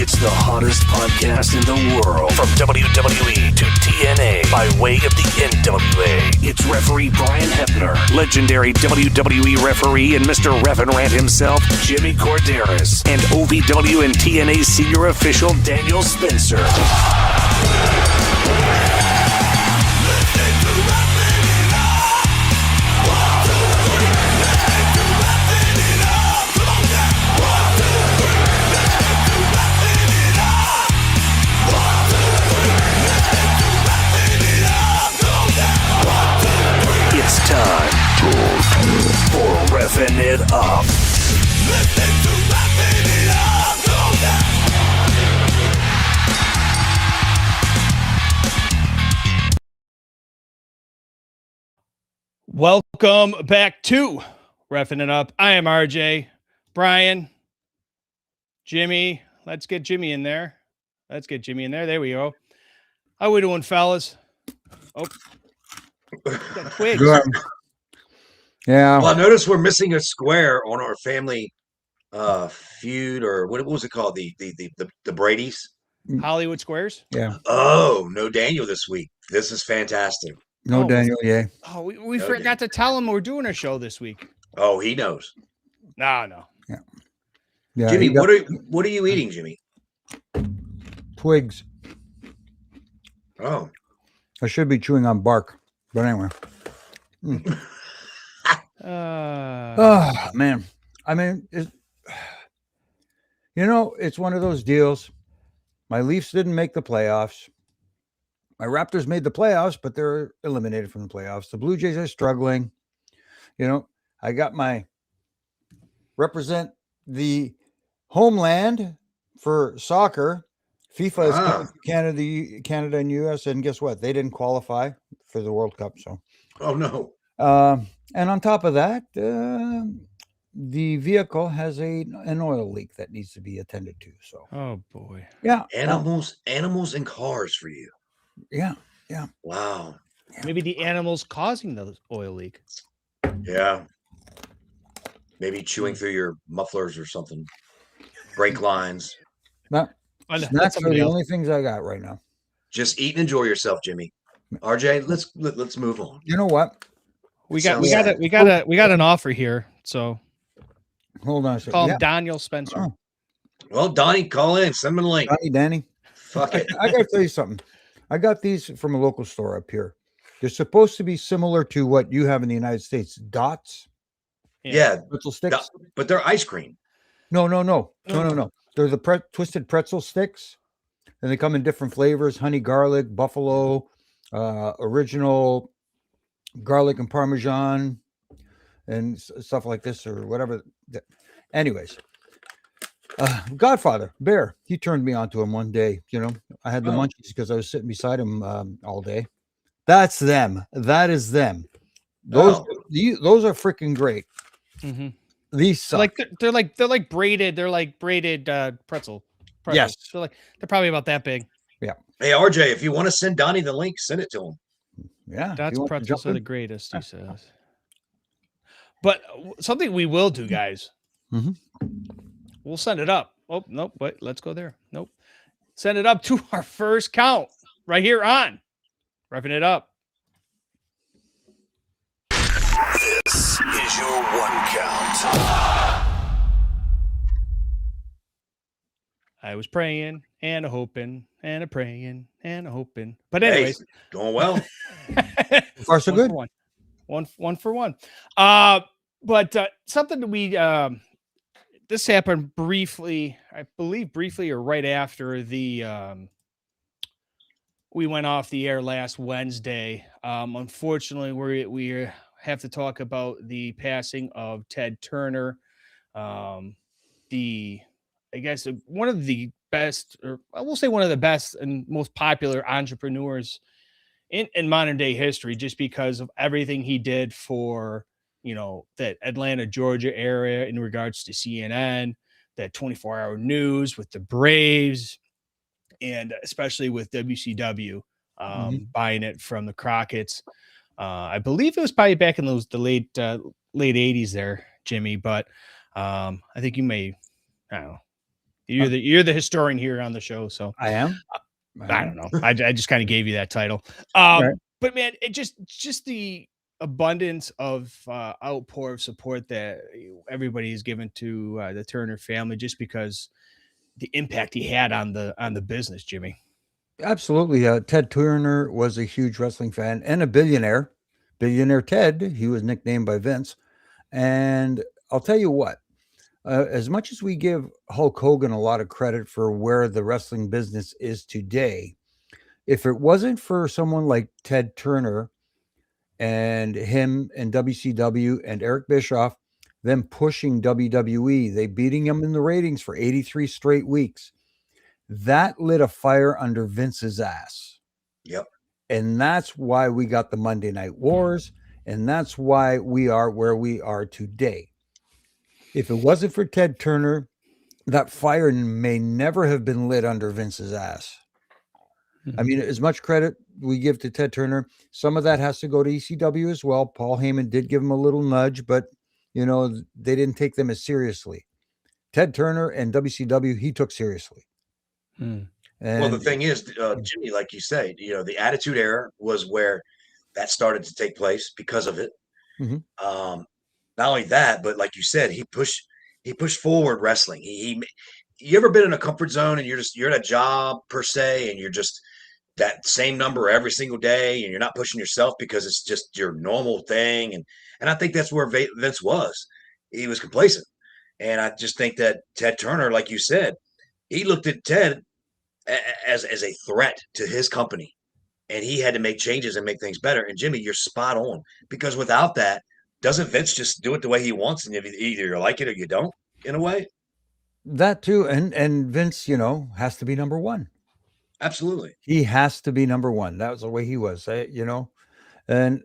It's the hottest podcast in the world. From WWE to TNA by way of the NWA. It's referee Brian Hebner, legendary WWE referee and Mr. Refin Rant himself, Jimmy Corderas, and OVW and TNA senior official Daniel Spencer. It's time for Reffing It Up. Welcome back to Reffing It Up. I am RJ. Brian, Jimmy. Let's get Jimmy in there. There we go. How we doing, fellas? Oh. Got twigs. Yeah. Well, I noticed we're missing a square on our family feud, or what was it called? The Brady's. Hollywood Squares? Yeah. Oh, no Daniel this week. This is fantastic. No Daniel, yeah. Oh, we forgot to tell him we're doing a show this week. Oh, he knows. No. Yeah. Jimmy, what are you eating, Jimmy? Twigs. Oh. I should be chewing on bark, but anyway. Oh, man. I mean, it's one of those deals. My Leafs didn't make the playoffs. My Raptors made the playoffs, but they're eliminated from the playoffs. The Blue Jays are struggling. I got my represent the homeland for soccer. FIFA is coming to Canada and US, and guess what? They didn't qualify for the World Cup. So, Oh no. and on top of that, the vehicle has an oil leak that needs to be attended to. So, oh boy. Yeah, Animals and cars for you. Yeah. Wow. Maybe the animals causing the oil leak. Yeah. Maybe chewing through your mufflers or something. Brake lines. Snacks are the only things I got right now. Just eat and enjoy yourself, Jimmy. RJ, let's move on. You know what? We got an offer here. So Hold on a second. call him Daniel Spencer. Oh. Well, Donnie, call in. Send him a link. Danny. Fuck it. I got to tell you something. I got these from a local store up here. They're supposed to be similar to what you have in the United States. Dots. Yeah. Pretzel sticks. But they're ice cream. No. They're the twisted pretzel sticks. And they come in different flavors: honey garlic, buffalo, original garlic and parmesan, and stuff like this or whatever. Anyways, Godfather Bear, he turned me onto him one day. I had the munchies because I was sitting beside him all day. That's them. That is them. Those are freaking great. Mm-hmm. These suck. They're like braided. They're like braided pretzels. Yes. They're probably about that big. Yeah. Hey, RJ, if you want to send Donnie the link, send it to him. Yeah. That's pretzels are the greatest, he says. But something we will do, guys. Mm-hmm. We'll send it up. Oh, nope. Wait, let's go there. Nope. Send it up to our first count right here on Reffing It Up. This is your one count. I was praying and a hoping and a praying and a hoping. But anyways, hey, going well. So far, so good. One for one. But something that we this happened briefly, I believe briefly or right after the we went off the air last Wednesday. Unfortunately, we have to talk about the passing of Ted Turner. I guess one of the best, or I will say one of the best and most popular entrepreneurs in modern day history, just because of everything he did for, that Atlanta, Georgia area in regards to CNN, that 24-hour news with the Braves, and especially with WCW buying it from the Crockett's. I believe it was probably back in the late 80s there, Jimmy, but I think you may, I don't know, You're the historian here on the show, so I am. I don't know. I just kind of gave you that title. Right. But man, it just the abundance of outpour of support that everybody is given to the Turner family, just because the impact he had on the business, Jimmy. Absolutely. Ted Turner was a huge wrestling fan and a billionaire. Billionaire Ted, he was nicknamed by Vince. And I'll tell you what, as much as we give Hulk Hogan a lot of credit for where the wrestling business is today, if it wasn't for someone like Ted Turner and him and WCW and Eric Bischoff, them pushing WWE, they beating him in the ratings for 83 straight weeks, that lit a fire under Vince's ass. Yep. And that's why we got the Monday Night Wars. And that's why we are where we are today. If it wasn't for Ted Turner, that fire may never have been lit under Vince's ass. I mean, as much credit we give to Ted Turner, some of that has to go to ECW as well. Paul Heyman did give him a little nudge, but, they didn't take them as seriously. Ted Turner and WCW, he took seriously. Mm. And well, the thing is, Jimmy, like you say, the Attitude Era was where that started to take place because of it. Mhm. Not only that, but like you said, he pushed forward wrestling. You ever been in a comfort zone and you're at a job per se, and you're just that same number every single day, and you're not pushing yourself because it's just your normal thing. And I think that's where Vince was. He was complacent. And I just think that Ted Turner, like you said, he looked at Ted as a threat to his company, and he had to make changes and make things better. And Jimmy, you're spot on, because without that, doesn't Vince just do it the way he wants, and either you like it or you don't, in a way? that too. And Vince, has to be number one. Absolutely. He has to be number one. That was the way he was, and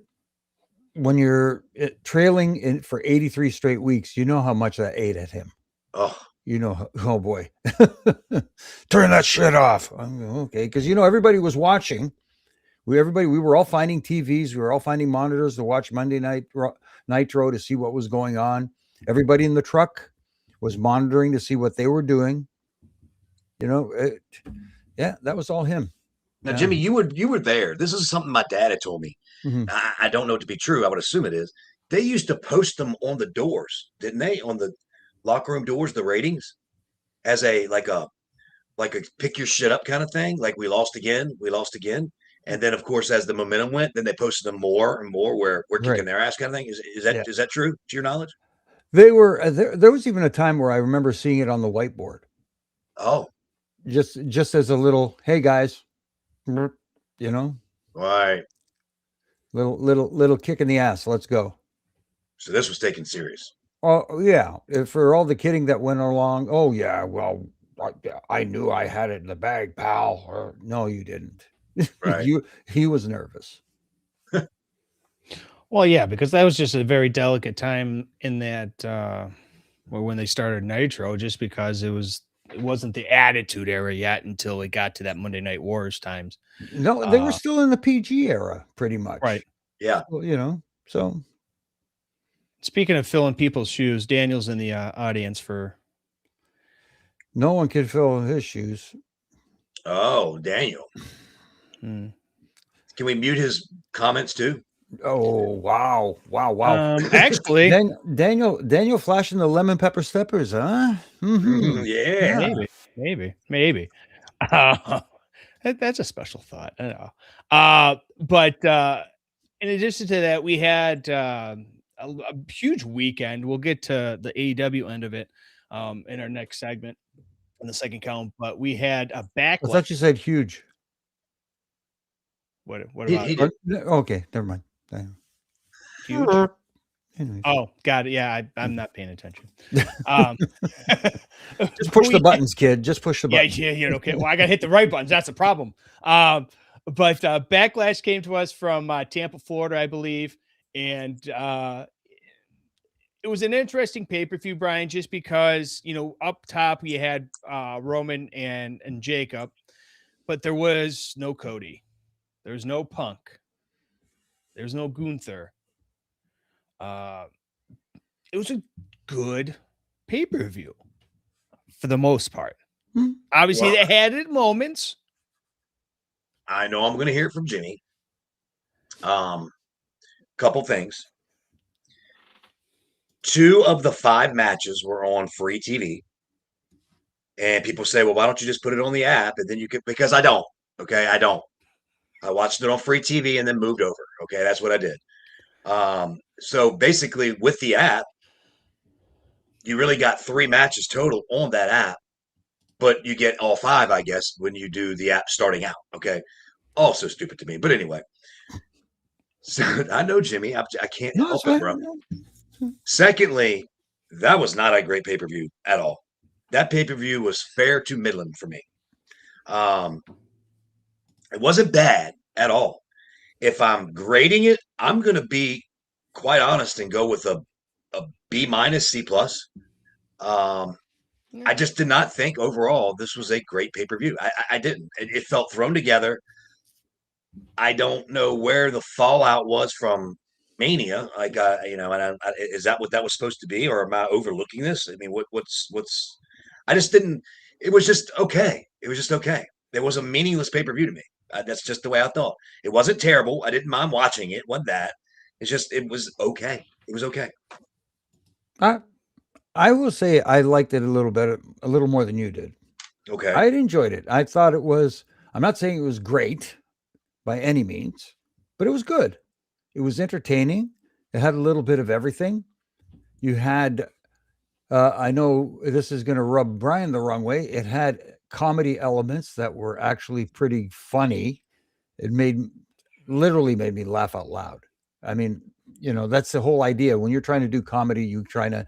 when you're trailing in for 83 straight weeks, you know how much that ate at him. Oh, Oh boy, turn that shit off. Okay. Cause everybody was watching. We were all finding TVs. We were all finding monitors to watch Monday Night Nitro to see what was going on. Everybody in the truck was monitoring to see what they were doing. Yeah, that was all him. now, Yeah. Jimmy, you were there. This is something my dad had told me. Mhm. I don't know it to be true. I would assume it is. They used to post them on the doors, didn't they? On the locker room doors, the ratings, as a pick your shit up kind of thing. Like, we lost again. And then, of course, as the momentum went, then they posted them more and more where we're kicking Right. their ass kind of thing. Is Yeah. that true to your knowledge? They were there was even a time where I remember seeing it on the whiteboard. Oh, Just as a little, hey guys, right. little kick in the ass. Let's go. So this was taken serious. Oh yeah, for all the kidding that went along. Oh yeah, well, I knew I had it in the bag, pal. No, you didn't. Right. He was nervous. Well, yeah, because that was just a very delicate time in that when they started Nitro, just because it wasn't the Attitude Era yet until it got to that Monday Night Wars times. No, they were still in the PG era, pretty much. Right. Yeah. Well, so. Speaking of filling people's shoes, Daniel's in the audience for. No one could fill his shoes. Oh, Daniel. Can we mute his comments too? Oh, wow. Actually, Daniel flashing the lemon pepper steppers, huh? Mm-hmm. Yeah. Maybe. That's a special thought. I know. But in addition to that, we had a huge weekend. We'll get to the AEW end of it in our next segment in the second count. But we had a Backlash. I thought you said huge. What He about did. Okay, never mind. huge? Anyways. Oh, got it. Yeah, I'm not paying attention. Just push the buttons, kid. Just push the buttons. Yeah. Okay. Well, I got to hit the right buttons. That's the problem. But Backlash came to us from Tampa, Florida, I believe. And it was an interesting pay-per-view, Brian, just because, up top we had Roman and Jacob, but there was no Cody. There's no Punk. There's no Gunther. It was a good pay-per-view for the most part. Obviously, Well, they had it moments. I know I'm going to hear it from Jimmy. Couple things. 2 of the 5 matches were on free TV. And people say, well, why don't you just put it on the app? And then you could, because I don't. Okay. I don't. I watched it on free TV and then moved over. Okay. That's what I did. So basically, with the app, you really got 3 matches total on that app, but you get all 5, I guess, when you do the app starting out. Okay. Also stupid to me. But anyway. So I know, Jimmy. I can't No, help that's it, bro. Secondly, that was not a great pay-per-view at all. That pay-per-view was fair to middling for me. It wasn't bad at all. If I'm grading it, I'm going to be quite honest and go with a B minus, C plus. I just did not think overall this was a great pay-per-view. I didn't. It felt thrown together. I don't know where the fallout was from Mania. Like, is that what that was supposed to be, or am I overlooking this? I mean, what's? I just didn't. It was just okay. It was just okay. It was a meaningless pay-per-view to me. That's just the way I thought. It wasn't terrible. I didn't mind watching it. Wasn't that? It's just it was okay. It was okay. I will say I liked it a little better, a little more than you did. Okay. I enjoyed it. I thought it was. I'm not saying it was great by any means, but it was good. It was entertaining. It had a little bit of everything. You had, I know this is going to rub Brian the wrong way. It had comedy elements that were actually pretty funny. It literally made me laugh out loud. I mean, that's the whole idea. When you're trying to do comedy, you're trying to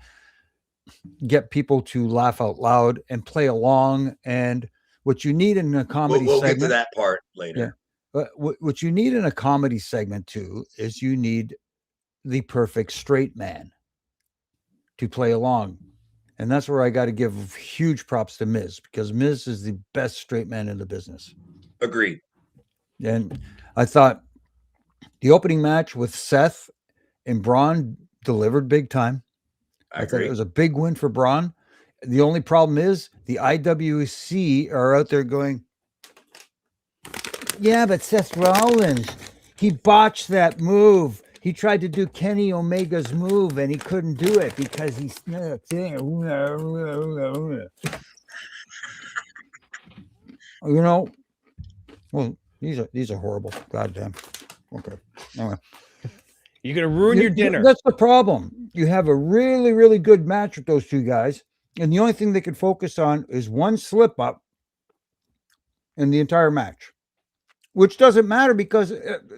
get people to laugh out loud and play along. And what you need in a comedy we'll segment, get to that part later. Yeah. But what you need in a comedy segment too is you need the perfect straight man to play along. And that's where I got to give huge props to Miz, because Miz is the best straight man in the business. Agreed. And I thought the opening match with Seth and Braun delivered big time. I thought it was a big win for Braun. The only problem is the IWC are out there going, yeah, but Seth Rollins, he botched that move. He tried to do Kenny Omega's move and he couldn't do it because he's well, these are horrible. Goddamn. Okay. Anyway. You're gonna ruin your dinner. That's the problem. You have a really, really good match with those 2 guys, and the only thing they could focus on is one slip up in the entire match, which doesn't matter because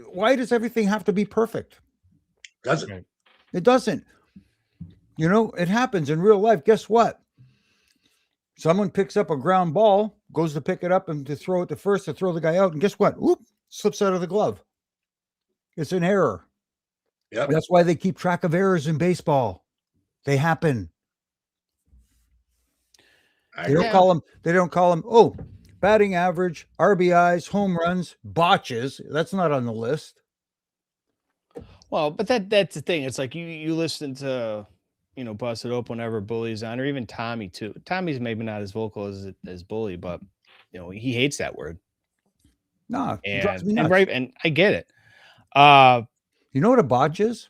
why does everything have to be perfect? Doesn't. It doesn't. It happens in real life. Guess what? Someone picks up a ground ball, goes to pick it up and to throw it to first to throw the guy out, and guess what? Whoop, slips out of the glove. It's an error. Yep. That's why they keep track of errors in baseball. They happen. They don't call them, oh, batting average, RBIs, home runs, botches. That's not on the list. Well, but that's the thing. It's like you listen to, Busted Open whenever Bully's on, or even Tommy too. Tommy's maybe not as vocal as Bully, but he hates that word. No, and right, and I get it. You know what a botch is?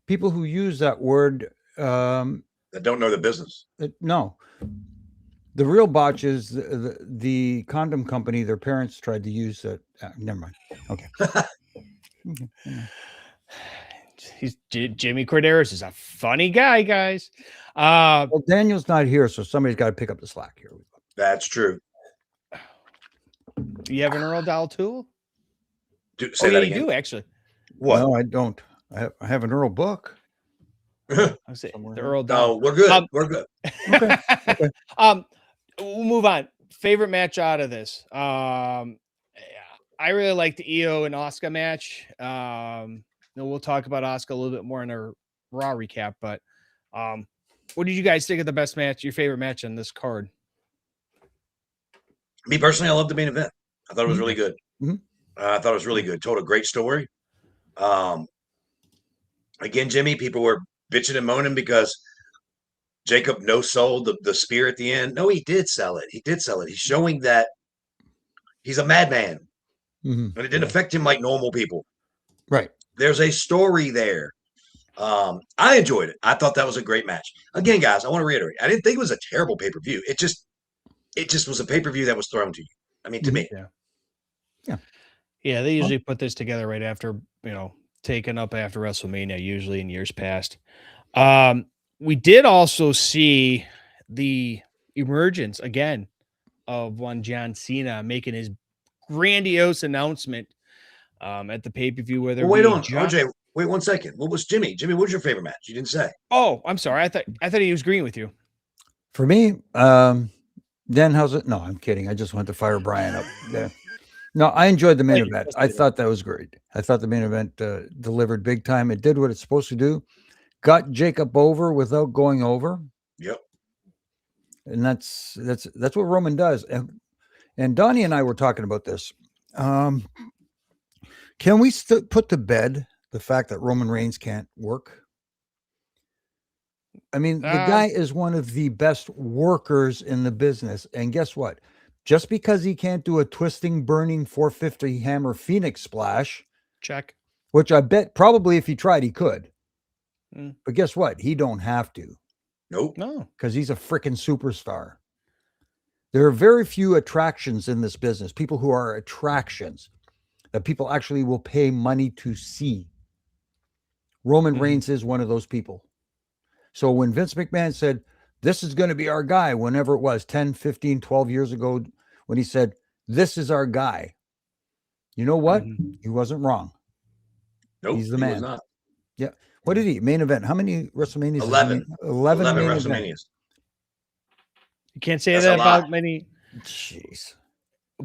People who use that word that don't know the business. No. The real botch is the condom company their parents tried to use that. Never mind. Okay. Jimmy Corderas is a funny guy, guys. Well, Daniel's not here, so somebody's got to pick up the slack here. That's true. Do you have an Earl Doll tool? Say that again. You do actually. What? No, I don't. I have an Earl book. I say the Earl Doll. No, we're good. We're good. Okay. We'll move on. Favorite match out of this. I really like the Io and Asuka match. We'll talk about Asuka a little bit more in our Raw recap, but what did you guys think of the best match, your favorite match on this card? Me personally, I loved the main event. I thought it was really good. Mm-hmm. I thought it was really good. Told a great story. Again, Jimmy, people were bitching and moaning because Jacob no sold the spear at the end. No, he did sell it. He did sell it. He's showing that he's a madman, and it didn't affect him like normal people. Right. There's a story there. I enjoyed it. I thought that was a great match. Again, guys, I want to reiterate. I didn't think it was a terrible pay-per-view. It just was a pay-per-view that was thrown to you. I mean, to me. Yeah, they usually put this together right after, taken up after WrestleMania, usually in years past. We did also see the emergence again of one John Cena making his grandiose announcement at the pay-per-view where there wait on, RJ. Wait 1 second. What was Jimmy? Jimmy, what was your favorite match? You didn't say. Oh, I'm sorry. I thought he was agreeing with you. For me, Denhausen. No, I'm kidding. I just went to fire Brian up there. No, I enjoyed the main event. I thought that was great. I thought the main event delivered big time. It did what it's supposed to do. Got Jacob over without going over. Yep. And that's what Roman does. And Donnie and I were talking about this. Can we put to bed the fact that Roman Reigns can't work? I mean, the guy is one of the best workers in the business. And guess what? Just because he can't do a twisting, burning 450 hammer Phoenix splash, check, which I bet probably if he tried, he could. But guess what? He don't have to. Nope. No. Because he's a freaking superstar. There are very few attractions in this business, people who are attractions that people actually will pay money to see. Roman Reigns is one of those people. So when Vince McMahon said, this is going to be our guy, whenever it was 10, 15, 12 years ago, when he said, this is our guy, you know what? He wasn't wrong. Nope. He's the man. Was not. Yeah. What did he? Main event. How many WrestleManias? 11. 11 WrestleManias. You can't say that about many. Jeez.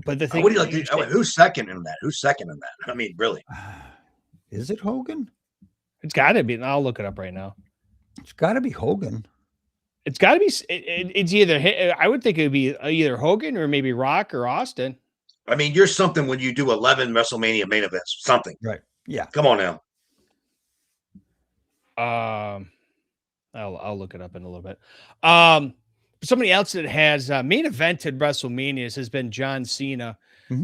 But the thing, what do you like? Who's second in that? Who's second in that? I mean, really? Is it Hogan? It's got to be. I'll look it up right now. It's got to be Hogan. It's got to be. It's either. I would think it would be either Hogan or maybe Rock or Austin. I mean, you're something when you do 11 WrestleMania main events. Something. Right. Yeah. Come on now. I'll look it up in a little bit. Somebody else that has main evented WrestleManias has been John Cena.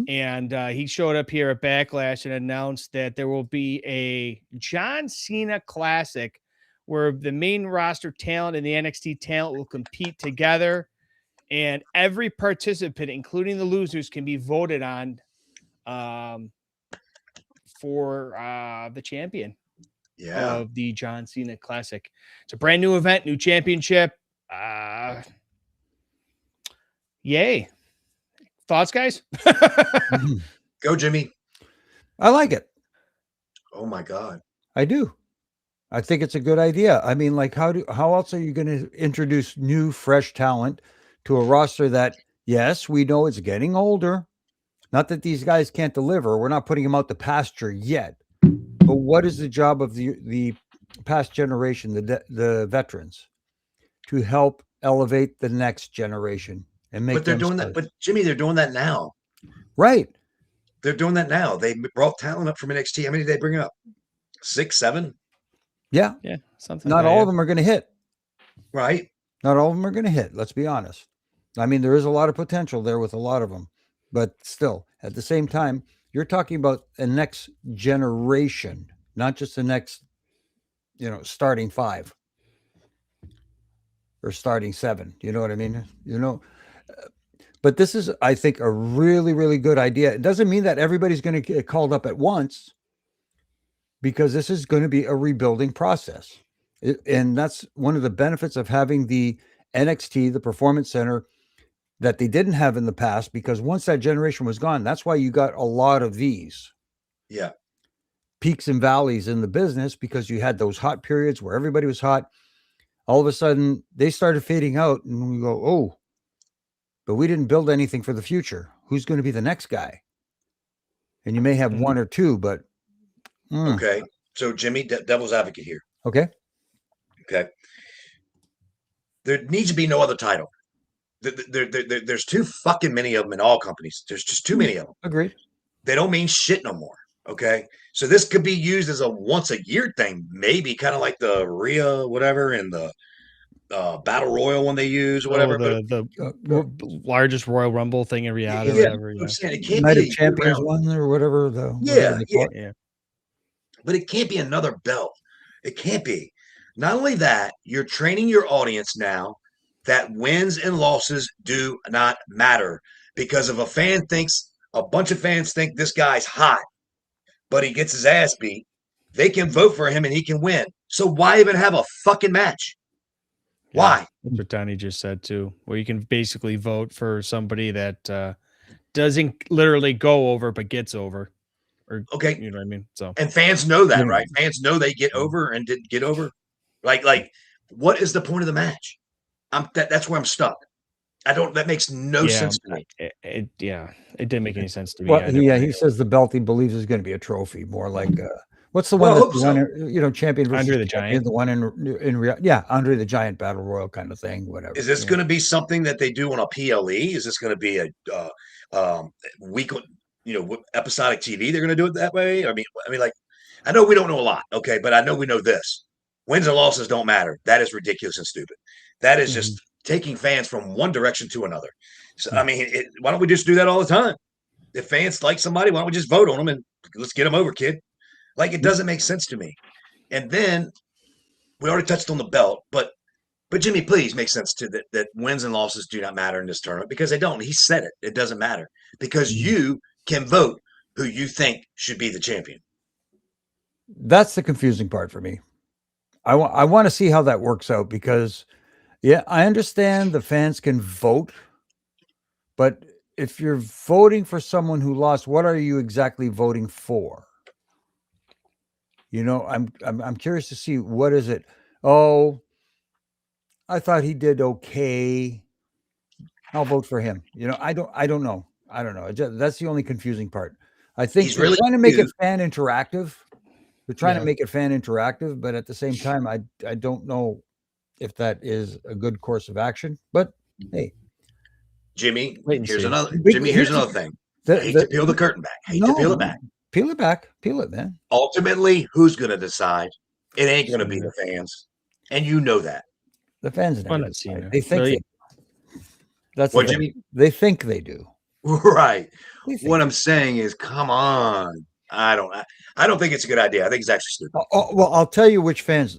And he showed up here at Backlash and announced that there will be a John Cena Classic where the main roster talent and the NXT talent will compete together, and every participant, including the losers, can be voted on for the champion of the John Cena Classic. It's a brand new event, new championship. Yay. Thoughts, guys? Go, Jimmy. I like it. Oh my God. I do. I think it's a good idea. I mean, like, how else are you going to introduce new, fresh talent to a roster that, yes, we know it's getting older. Not that these guys can't deliver. We're not putting them out to pasture yet. But what is the job of the past generation, the veterans, to help elevate the next generation and make? But they're doing that. But Jimmy, they're doing that now. Right. They're doing that now. They brought talent up from NXT. How many did they bring up? 6, 7? Yeah. Yeah. Something. Not all of them are going to hit. Right. Not all of them are going to hit. Let's be honest. I mean, there is a lot of potential there with a lot of them, but still, at the same time, you're talking about a next generation, not just the next, starting 5 or starting 7. You know what I mean? But this is, I think, a really, really good idea. It doesn't mean that everybody's going to get called up at once, because this is going to be a rebuilding process. And that's one of the benefits of having the NXT, the Performance Center, that they didn't have in the past, because once that generation was gone, that's why you got a lot of these peaks and valleys in the business, because you had those hot periods where everybody was hot. All of a sudden, they started fading out, and we go, oh, but we didn't build anything for the future. Who's going to be the next guy? And you may have one or two, but okay. So Jimmy, devil's advocate here. Okay. There needs to be no other title. There's too fucking many of them in all companies. There's just too many of them. Agreed. They don't mean shit no more. Okay. So this could be used as a once a year thing, maybe kind of like the Rhea, whatever, and the battle royal one they use or whatever. Largest Royal Rumble thing every out or yeah, whatever. I'm Yeah. saying it can't Night be of a Champions year-round- one or whatever whatever they call it. Yeah. but it can't be another belt. It can't be. Not only that, you're training your audience now that wins and losses do not matter because if a bunch of fans think this guy's hot, but he gets his ass beat, they can vote for him and he can win. So why even have a fucking match? Why? That's what Donnie just said too, where you can basically vote for somebody that doesn't literally go over but gets over. Or Okay. you know what I mean? So And fans know that, Yeah. right? Fans know they get over and didn't get over. Like, what is the point of the match? That's where I'm stuck. That makes no sense to me. It didn't make any sense to me. Well, either. he says the belt he believes is going to be a trophy, more like what's the Well, one I that hope the so. one champion versus Andre the champion, Giant? the one Andre the Giant Battle Royal kind of thing, whatever. Is this going to be something that they do on a PLE? Is this going to be a weekly, episodic TV? They're going to do it that way. I mean, like, I know we don't know a lot, okay, but I know we know this: wins and losses don't matter. That is ridiculous and stupid. That is just taking fans from one direction to another. So, I mean, why don't we just do that all the time? If fans like somebody, why don't we just vote on them and let's get them over, kid? Like, it doesn't make sense to me. And then we already touched on the belt, but Jimmy, please make sense to that wins and losses do not matter in this tournament because they don't. He said it. It doesn't matter because you can vote who you think should be the champion. That's the confusing part for me. I want to see how that works out because, I understand the fans can vote, but if you're voting for someone who lost, what are you exactly voting for? I'm curious to see what is it. Oh, I thought he did okay. I'll vote for him. I don't know. That's the only confusing part. I think He's they're really trying to make it cute. fan interactive. They're trying to make it fan interactive, but at the same time, I don't know if that is a good course of action. But hey, Jimmy, Wait and here's see. another. Big- Jimmy, here's another thing. I hate to peel the curtain back. Hate to peel it back. Peel it back. Peel it, man. Ultimately, who's going to decide? It ain't going to be the fans, and you know that. The fans never not decide. Cena. They think Really? that's What, the thing. Jimmy? They think they do. Right. They think What I'm saying is, come on. I don't think it's a good idea. I think it's actually stupid. well, I'll tell you which fans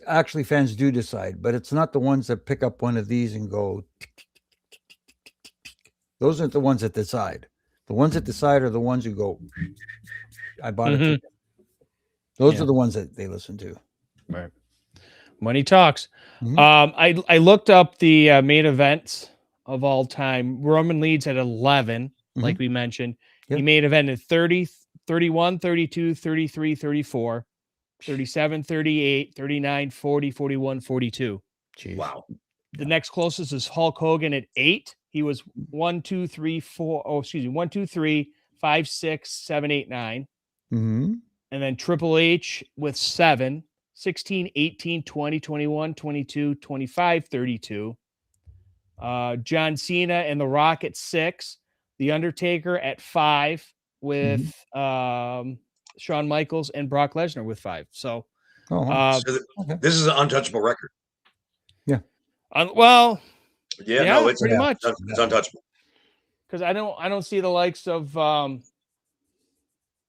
actually fans do decide, but it's not the ones that pick up one of these and go. Those aren't the ones that decide. The ones that decide are the ones who go. I bought a ticket. Those are the ones that they listen to. Right. Money talks. Mhm. I looked up the main events of all time. Roman leads at 11, like we mentioned. Yep. He main evented 30, 31, 32, 33, 34, 37, 38, 39, 40, 41, 42. Jeez. Wow. The next closest is Hulk Hogan at 8. He was 1, 2, 3, 5, 6, 7, 8, 9. Mm-hmm. And then Triple H with 7, 16, 18, 20, 21, 22, 25, 32. John Cena and The Rock at 6. The Undertaker at 5 with Shawn Michaels and Brock Lesnar with 5. So, This is an untouchable record. Yeah. Well, No, it's pretty much. It's untouchable. Because I don't see the likes of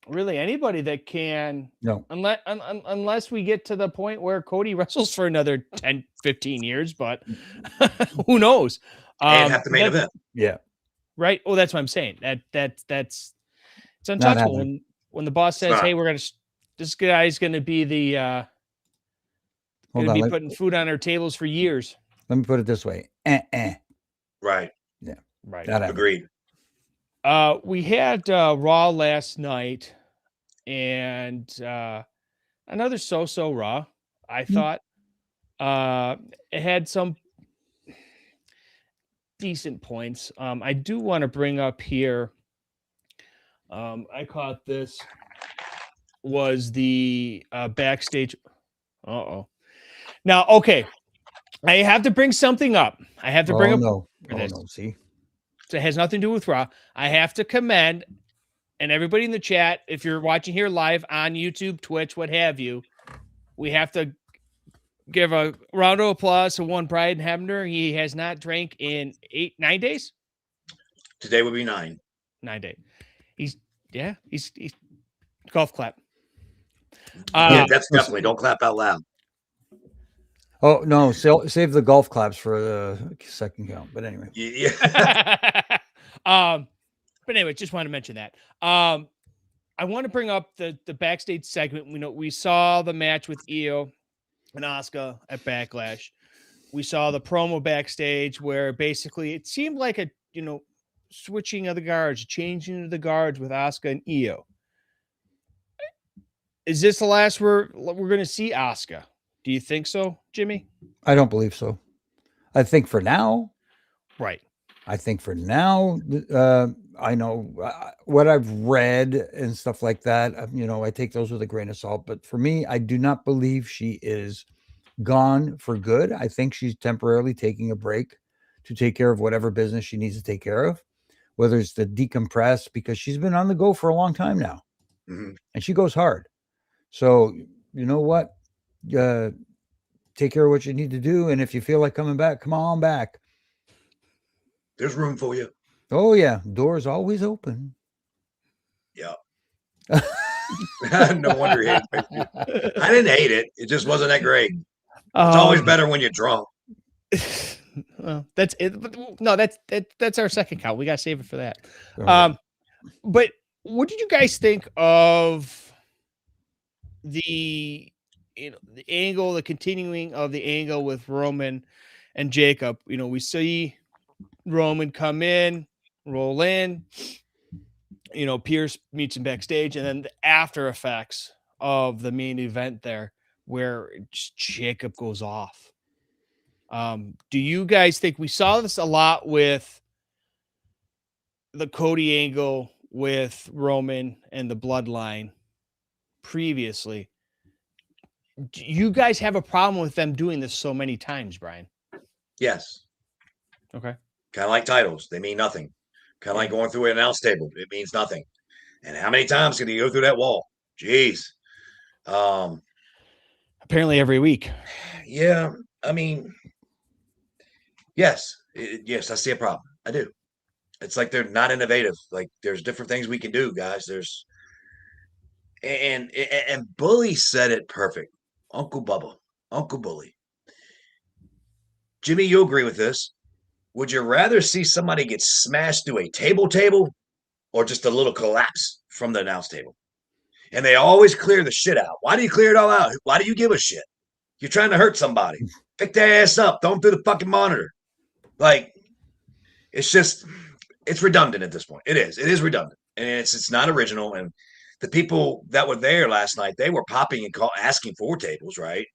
really anybody that can, unless we get to the point where Cody wrestles for another 10, 15 years, but who knows? And have the main event. Yeah. Right. Oh, that's what I'm saying. That's it's untouchable. When the boss says, "Hey, this guy's going to be the putting food on our tables for years." Let me put it this way. Right. Yeah. Right. Agreed. We had Raw last night, and another so-so Raw. I thought it had some decent points. I do want to bring up here. I caught this was the backstage. Now, okay, I have to bring something up. I have to bring up. No. See, so it has nothing to do with Raw. I have to commend, and everybody in the chat, if you're watching here live on YouTube, Twitch, what have you, we have to give a round of applause to one Brian Hebner. He has not drank in 9 days. Today would be 9. 9 days. He's golf clap. Yeah, that's definitely. Don't clap out loud. Oh no, save the golf claps for the second count. But anyway, Yeah. But anyway, just wanted to mention that. I want to bring up the backstage segment. We saw the match with Io and Asuka at Backlash. We saw the promo backstage where basically it seemed like a switching of the guards, changing of the guards with Asuka and Io. Is this the last we're going to see Asuka? Do you think so, Jimmy? I don't believe so. I think for now, right. I think for now, I know what I've read and stuff like that. I take those with a grain of salt. But for me, I do not believe she is gone for good. I think she's temporarily taking a break to take care of whatever business she needs to take care of, whether it's to decompress, because she's been on the go for a long time now. Mm-hmm. And she goes hard. So you know what? Take care of what you need to do. And if you feel like coming back, come on back. There's room for you. Oh yeah. Doors always open. Yeah. No wonder he hated it. I didn't hate it. It just wasn't that great. It's always better when you're drunk. Well, that's it. No, that's our second count. We got to save it for that. Right. But what did you guys think of the angle, the continuing of the angle with Roman and Jacob? We see Roman come in, roll in, Pierce meets him backstage, and then the after effects of the main event there where Jacob goes off. Do you guys think we saw this a lot with the Cody angle with Roman and the bloodline previously? Do you guys have a problem with them doing this so many times, Brian? Yes. Okay. Kind of like titles. They mean nothing. Kind of like going through an announce table. It means nothing. And how many times can you go through that wall? Jeez. Apparently every week. Yeah. I mean, yes. Yes, I see a problem. I do. It's like they're not innovative. Like there's different things we can do, guys. And Bully said it perfect. Uncle Bubba, Uncle Bully. Jimmy, you agree with this? Would you rather see somebody get smashed through a table or just a little collapse from the announce table? And they always clear the shit out. Why do you clear it all out? Why do you give a shit? You're trying to hurt somebody. Pick their ass up. Don't do the fucking monitor. Like, it's redundant at this point. It is redundant. And it's not original. And the people that were there last night, they were popping and asking for tables, right?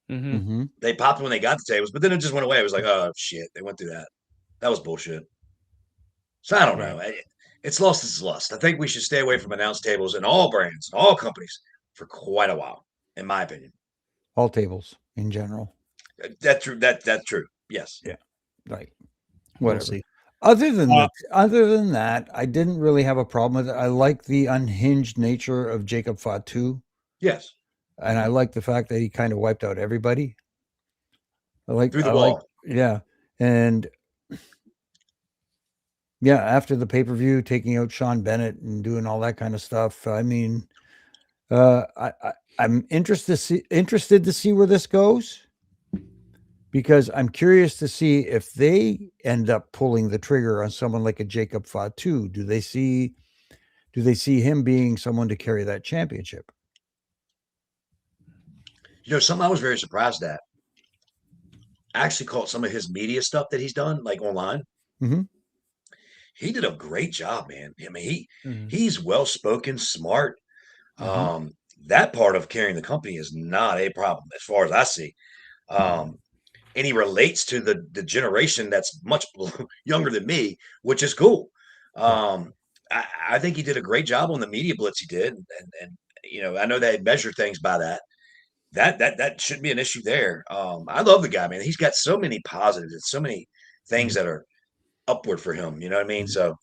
Mm-hmm. Mm-hmm. They popped when they got the tables, but then it just went away. It was like, oh, shit. They went through that. That was bullshit. So I don't know. It's lost its lust. I think we should stay away from announce tables in all brands, in all companies for quite a while, in my opinion. All tables in general. That's true. That's true. Yes. Yeah. Right. Whatever. We'll see. Other than that, I didn't really have a problem with it. I like the unhinged nature of Jacob Fatu. Yes. And I like the fact that he kind of wiped out everybody. Through the wall. Yeah. And yeah, after the pay-per-view, taking out Sean Bennett and doing all that kind of stuff. I mean, I'm interested to see where this goes, because I'm curious to see if they end up pulling the trigger on someone like a Jacob Fatu. Do they see him being someone to carry that championship? Something I was very surprised at. I actually caught some of his media stuff that he's done, like online. Mm-hmm. He did a great job, man. I mean, he's well-spoken, smart. Mm-hmm. That part of carrying the company is not a problem as far as I see. And he relates to the generation that's much younger than me, which is cool. I think he did a great job on the media blitz he did. And I know they measure things by that. That shouldn't be an issue there. I love the guy, man. He's got so many positives and so many things that are upward for him. You know what I mean? So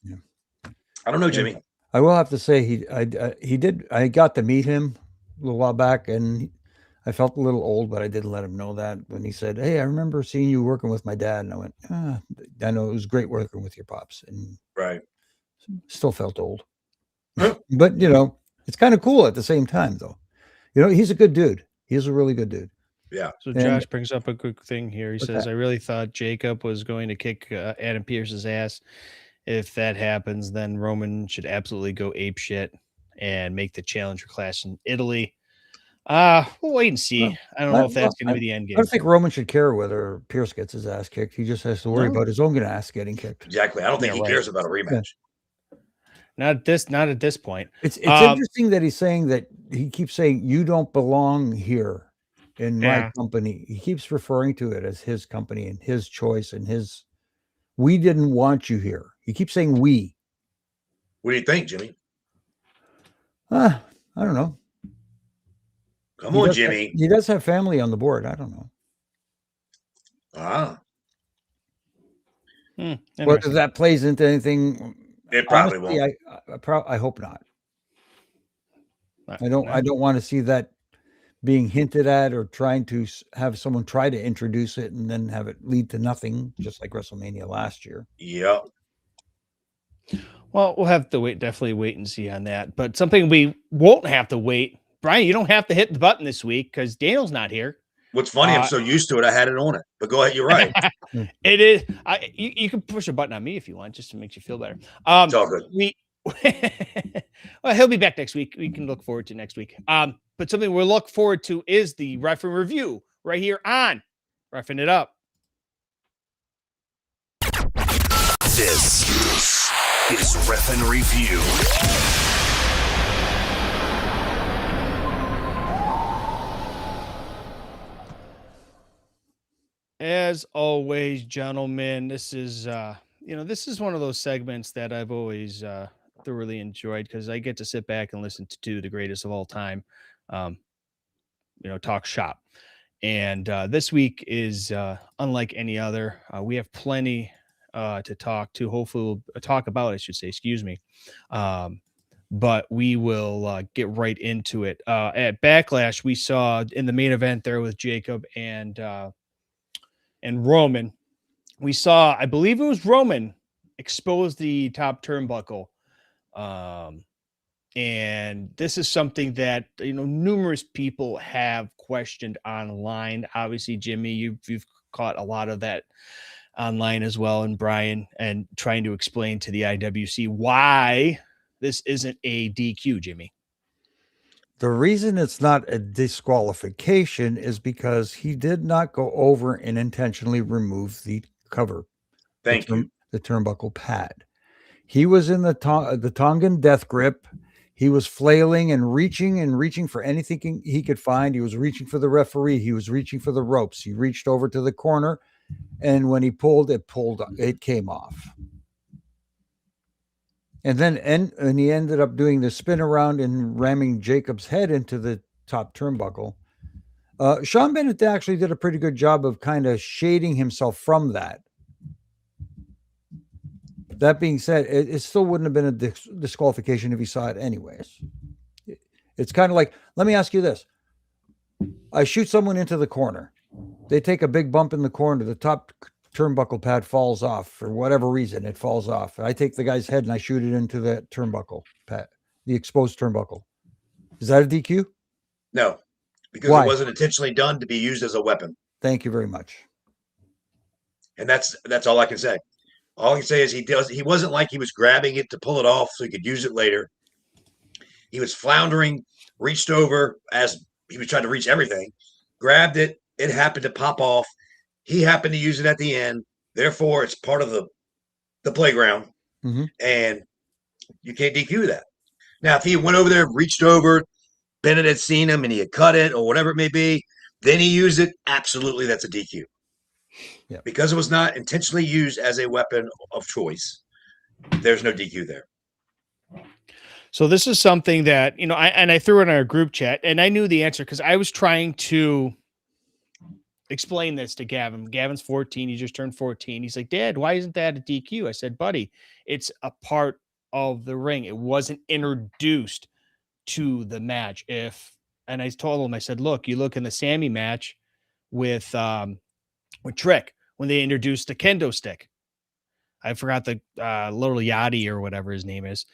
I don't know, Jimmy. I will have to say I got to meet him a little while back, and I felt a little old, but I didn't let him know that when he said, "Hey, I remember seeing you working with my dad," and I went, "I know it was great working with your pops," and Right. still felt old. But it's kind of cool at the same time, though. He's a good dude. He's a really good dude. Yeah. So And Josh brings up a good thing here. He what's says, that? "I really thought Jacob was going to kick Adam Pearce's ass. If that happens, then Roman should absolutely go ape shit and make the challenger clash in Italy." We'll wait and see. I don't know if that's going to be the end I game. don't think Roman should care whether Pierce gets his ass kicked. He just has to worry No. about his own ass getting kicked. Exactly. I don't think Yeah, he right. cares about a rematch. Not at this point. It's interesting that he's saying that he keeps saying you don't belong here in my Yeah. company. He keeps referring to it as his company and his choice and his. We didn't want you here. He keeps saying we. What do you think, Jimmy? I don't know. Come on, Jimmy. He does have family on the board. I don't know. Whether that plays into anything, it probably honestly, won't. I hope not. I don't want to see that being hinted at or trying to have someone try to introduce it and then have it lead to nothing, just like WrestleMania last year. Yep. Well, we'll have to definitely wait and see on that. But something we won't have to wait. Brian, you don't have to hit the button this week because Daniel's not here. What's funny, I'm so used to it, I had it on it. But go ahead, you're right. It is. You can push a button on me if you want, just to make you feel better. It's all good. Well, he'll be back next week. We can look forward to next week. But something we'll look forward to is the Refin review right here on Refin It Up. This is Refin Review. As always, gentlemen, this is one of those segments that I've always thoroughly enjoyed because I get to sit back and listen to the greatest of all time, talk shop. And this week is unlike any other. We have plenty to talk to. Hopefully, we'll talk about, I should say, excuse me. But we will get right into it. At Backlash, we saw in the main event there with Jacob and Roman, we saw, I believe it was Roman, expose the top turnbuckle. And this is something that, numerous people have questioned online. Obviously, Jimmy, you've caught a lot of that online as well, and Brian, and trying to explain to the IWC why this isn't a DQ, Jimmy. The reason it's not a disqualification is because he did not go over and intentionally remove the cover. Thank you. The turnbuckle pad. He was in the Tongan death grip. He was flailing and reaching for anything he could find. He was reaching for the referee. He was reaching for the ropes. He reached over to the corner, and when he pulled, it came off. And then he ended up doing the spin around and ramming Jacob's head into the top turnbuckle. Sean Bennett actually did a pretty good job of kind of shading himself from that. That being said, it still wouldn't have been a disqualification if he saw it anyways. It's kind of like, let me ask you this. I shoot someone into the corner. They take a big bump in the corner. The top turnbuckle pad falls off for whatever reason. It falls off. I take the guy's head and I shoot it into that turnbuckle pad, the exposed turnbuckle. Is that a DQ? No, because Why? It wasn't intentionally done to be used as a weapon. Thank you very much. And that's all I can say. All I can say is he wasn't like he was grabbing it to pull it off so he could use it later. He was floundering, reached over as he was trying to reach everything, grabbed it. It happened to pop off. He happened to use it at the end. Therefore, it's part of the playground. Mm-hmm. And you can't DQ that. Now, if he went over there, reached over, Bennett had seen him and he had cut it or whatever it may be, then he used it, absolutely that's a DQ. Yeah. Because it was not intentionally used as a weapon of choice, there's no DQ there. So this is something that, I threw in our group chat and I knew the answer because I was trying to explain this to Gavin. Gavin's 14. He just turned 14. He's like, Dad, why isn't that a DQ? I said, buddy, it's a part of the ring. It wasn't introduced to the match. If and I told him, I said, look, you look in the Sammy match with Trick when they introduced the kendo stick. I forgot the little Yachty or whatever his name is.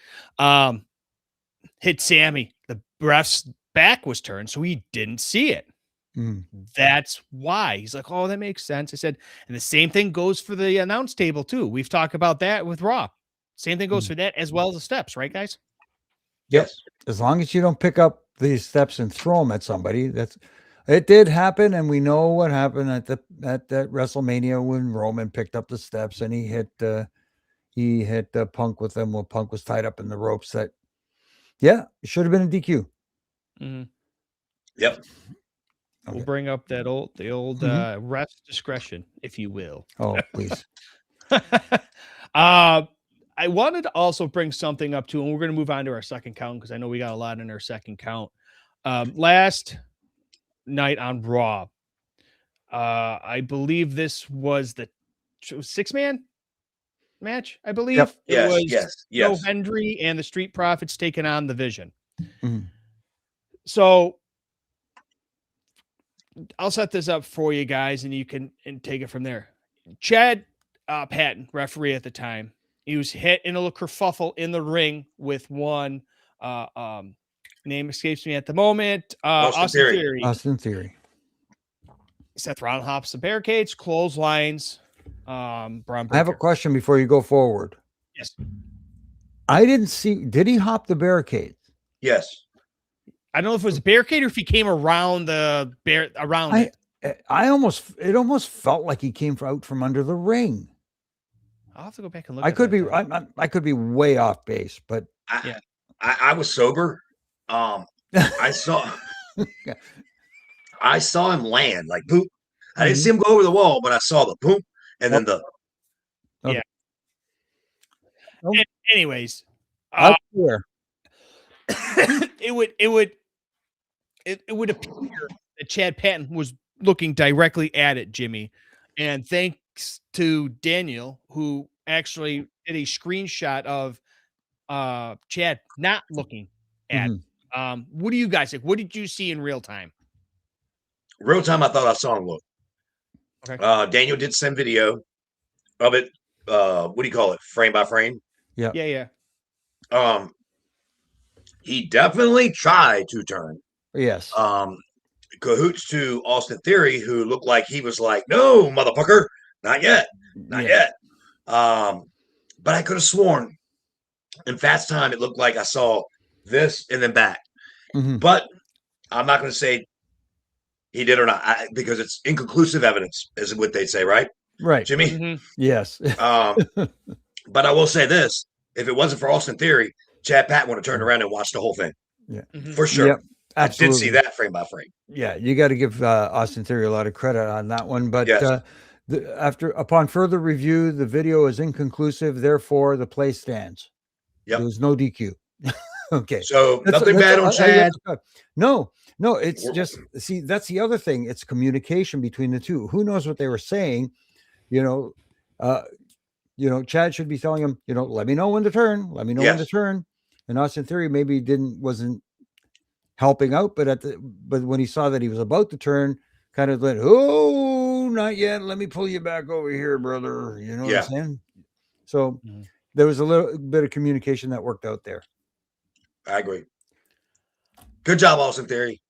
Hit Sammy. The ref's back was turned, so he didn't see it. That's why. He's like, oh, that makes sense. I said, and the same thing goes for the announce table too. We've talked about that with Raw. Same thing goes for that as well as the steps, right, guys? Yes. As long as you don't pick up these steps and throw them at somebody, it did happen, and we know what happened at that WrestleMania when Roman picked up the steps and he hit Punk with them while Punk was tied up in the ropes. It should have been a DQ. Yep. We'll bring up the old ref's discretion, if you will. Oh, please. I wanted to also bring something up too, and we're going to move on to our second count because I know we got a lot in our second count. Last night on Raw, I believe this was the 6-man match. I believe it was Joe Hendry and the Street Profits taking on the Vision. So I'll set this up for you guys, and you can take it from there. Chad Patton, referee at the time, he was hit in a little kerfuffle in the ring with one. Name escapes me at the moment. Austin Theory. Austin Theory. Seth Rollins hops the barricades, clotheslines. Braun Breaker. I have a question before you go forward. Yes. I didn't see. Did he hop the barricades? Yes. I don't know if it was a barricade or if he came around it. It almost felt like he came out from under the ring. I'll have to go back and look. I could be way off base, but I was sober. I saw him land like poop. I didn't see him go over the wall, but I saw the poop and then the. Yeah. Anyways, it would appear that Chad Patton was looking directly at it, Jimmy, and thanks to Daniel, who actually did a screenshot of Chad not looking at. What do you guys think? What did you see in real time? Real time, I thought I saw him look. Okay. Daniel did send video of it. What do you call it? Frame by frame. Yeah. He definitely tried to turn. Yes. Cahoots to Austin Theory, who looked like he was like, no, motherfucker, not yet. But I could have sworn in Fast Time, it looked like I saw this and then back. But I'm not going to say he did or not because it's inconclusive evidence, is what they'd say, right? Right. Jimmy? Yes. But I will say this. If it wasn't for Austin Theory, Chad Patton would have turned around and watched the whole thing. Yeah. For sure. Yep, absolutely. I did see that frame by frame. Yeah, you got to give Austin Theory a lot of credit on that one. But upon further review, the video is inconclusive. Therefore, the play stands. Yep. There was no DQ. Okay. So nothing bad on Chad. No, it's just, see, that's the other thing. It's communication between the two. Who knows what they were saying? Chad should be telling him, let me know when to turn. Let me know when to turn. And Austin Theory maybe wasn't helping out, but when he saw that he was about to turn, kind of went, oh, not yet. Let me pull you back over here, brother. You know what I'm saying? So there was a little bit of communication that worked out there. I agree. Good job, Austin Theory.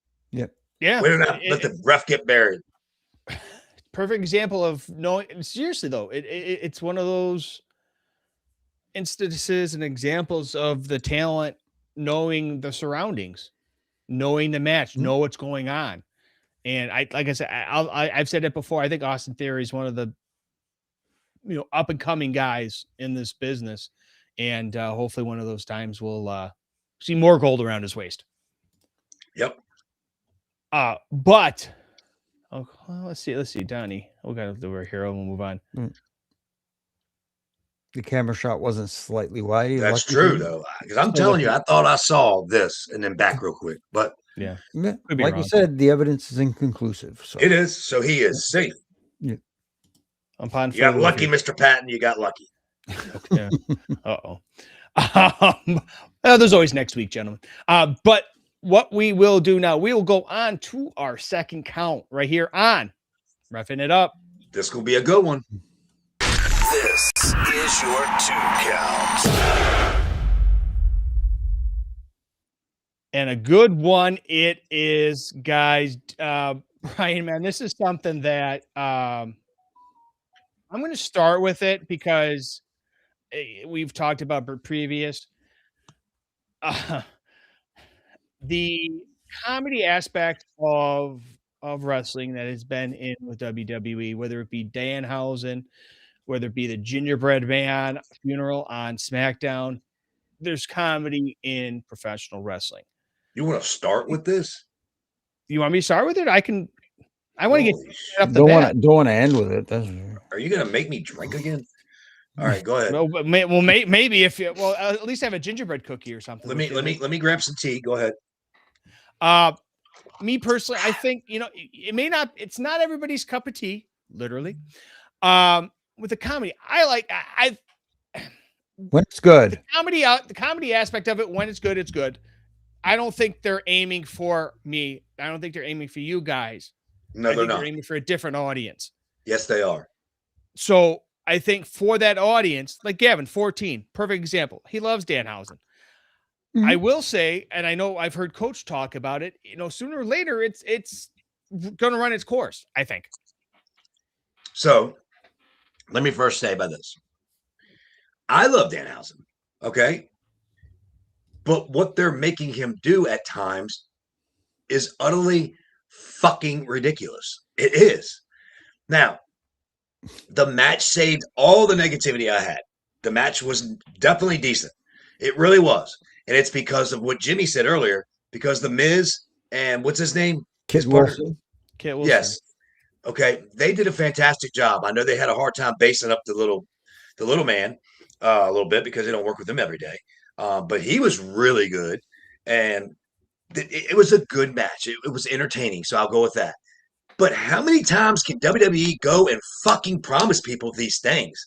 Yeah. We don't have to let the ref get buried. Perfect example of knowing. Seriously, though, it's one of those instances and examples of the talent knowing the surroundings, knowing the match, know what's going on. And like I said, I've said it before. I think Austin Theory is one of the up and coming guys in this business, and hopefully one of those times we'll see more gold around his waist. Yep. But let's see, Donnie. We'll go to our hero. We'll move on. The camera shot wasn't slightly wide. That's true, though, because I'm telling you, I thought I saw this and then back real quick, but like you said, the evidence is inconclusive. So it is. So he is safe. Yeah. You got lucky, Mr. Patton. You got lucky. Yeah. There's always next week, gentlemen. But what we will do now, we will go on to our second count right here on Refin It Up. This will be a good one. This is your 2 count. And a good one it is, guys. Brian, man, this is something that I'm going to start with it because we've talked about previous. The comedy aspect of wrestling that has been in with WWE, whether it be Danhausen, whether it be the Gingerbread Man funeral on SmackDown, there's comedy in professional wrestling. You want to start with this? You want me to start with it? I want to get Holy shit. up the Don't bat. want to end with it. That's Are you going to make me drink again? All right, go ahead. Well, maybe if you at least have a gingerbread cookie or something. Let me grab some tea. Go ahead. Me personally, I think it's not everybody's cup of tea, literally. With the comedy, I when it's good. the comedy aspect of it, when it's good, it's good. I don't think they're aiming for me. I don't think they're aiming for you guys. No, they're not. They're aiming for a different audience. Yes, they are. So I think for that audience, like Gavin, 14, perfect example. He loves Danhausen. Mhm. I will say, and I know I've heard Coach talk about it, sooner or later, it's going to run its course, I think. So let me first say about this. I love Danhausen, okay? But what they're making him do at times is utterly fucking ridiculous. It is. Now, the match saved all the negativity I had. The match was definitely decent. It really was. And it's because of what Jimmy said earlier, because The Miz and what's his name? Kit Wilson. Kit Wilson. Yes. Okay. They did a fantastic job. I know they had a hard time basing up the little man a little bit because they don't work with him every day. But he was really good. And it was a good match. It was entertaining. So I'll go with that. But how many times can WWE go and fucking promise people these things?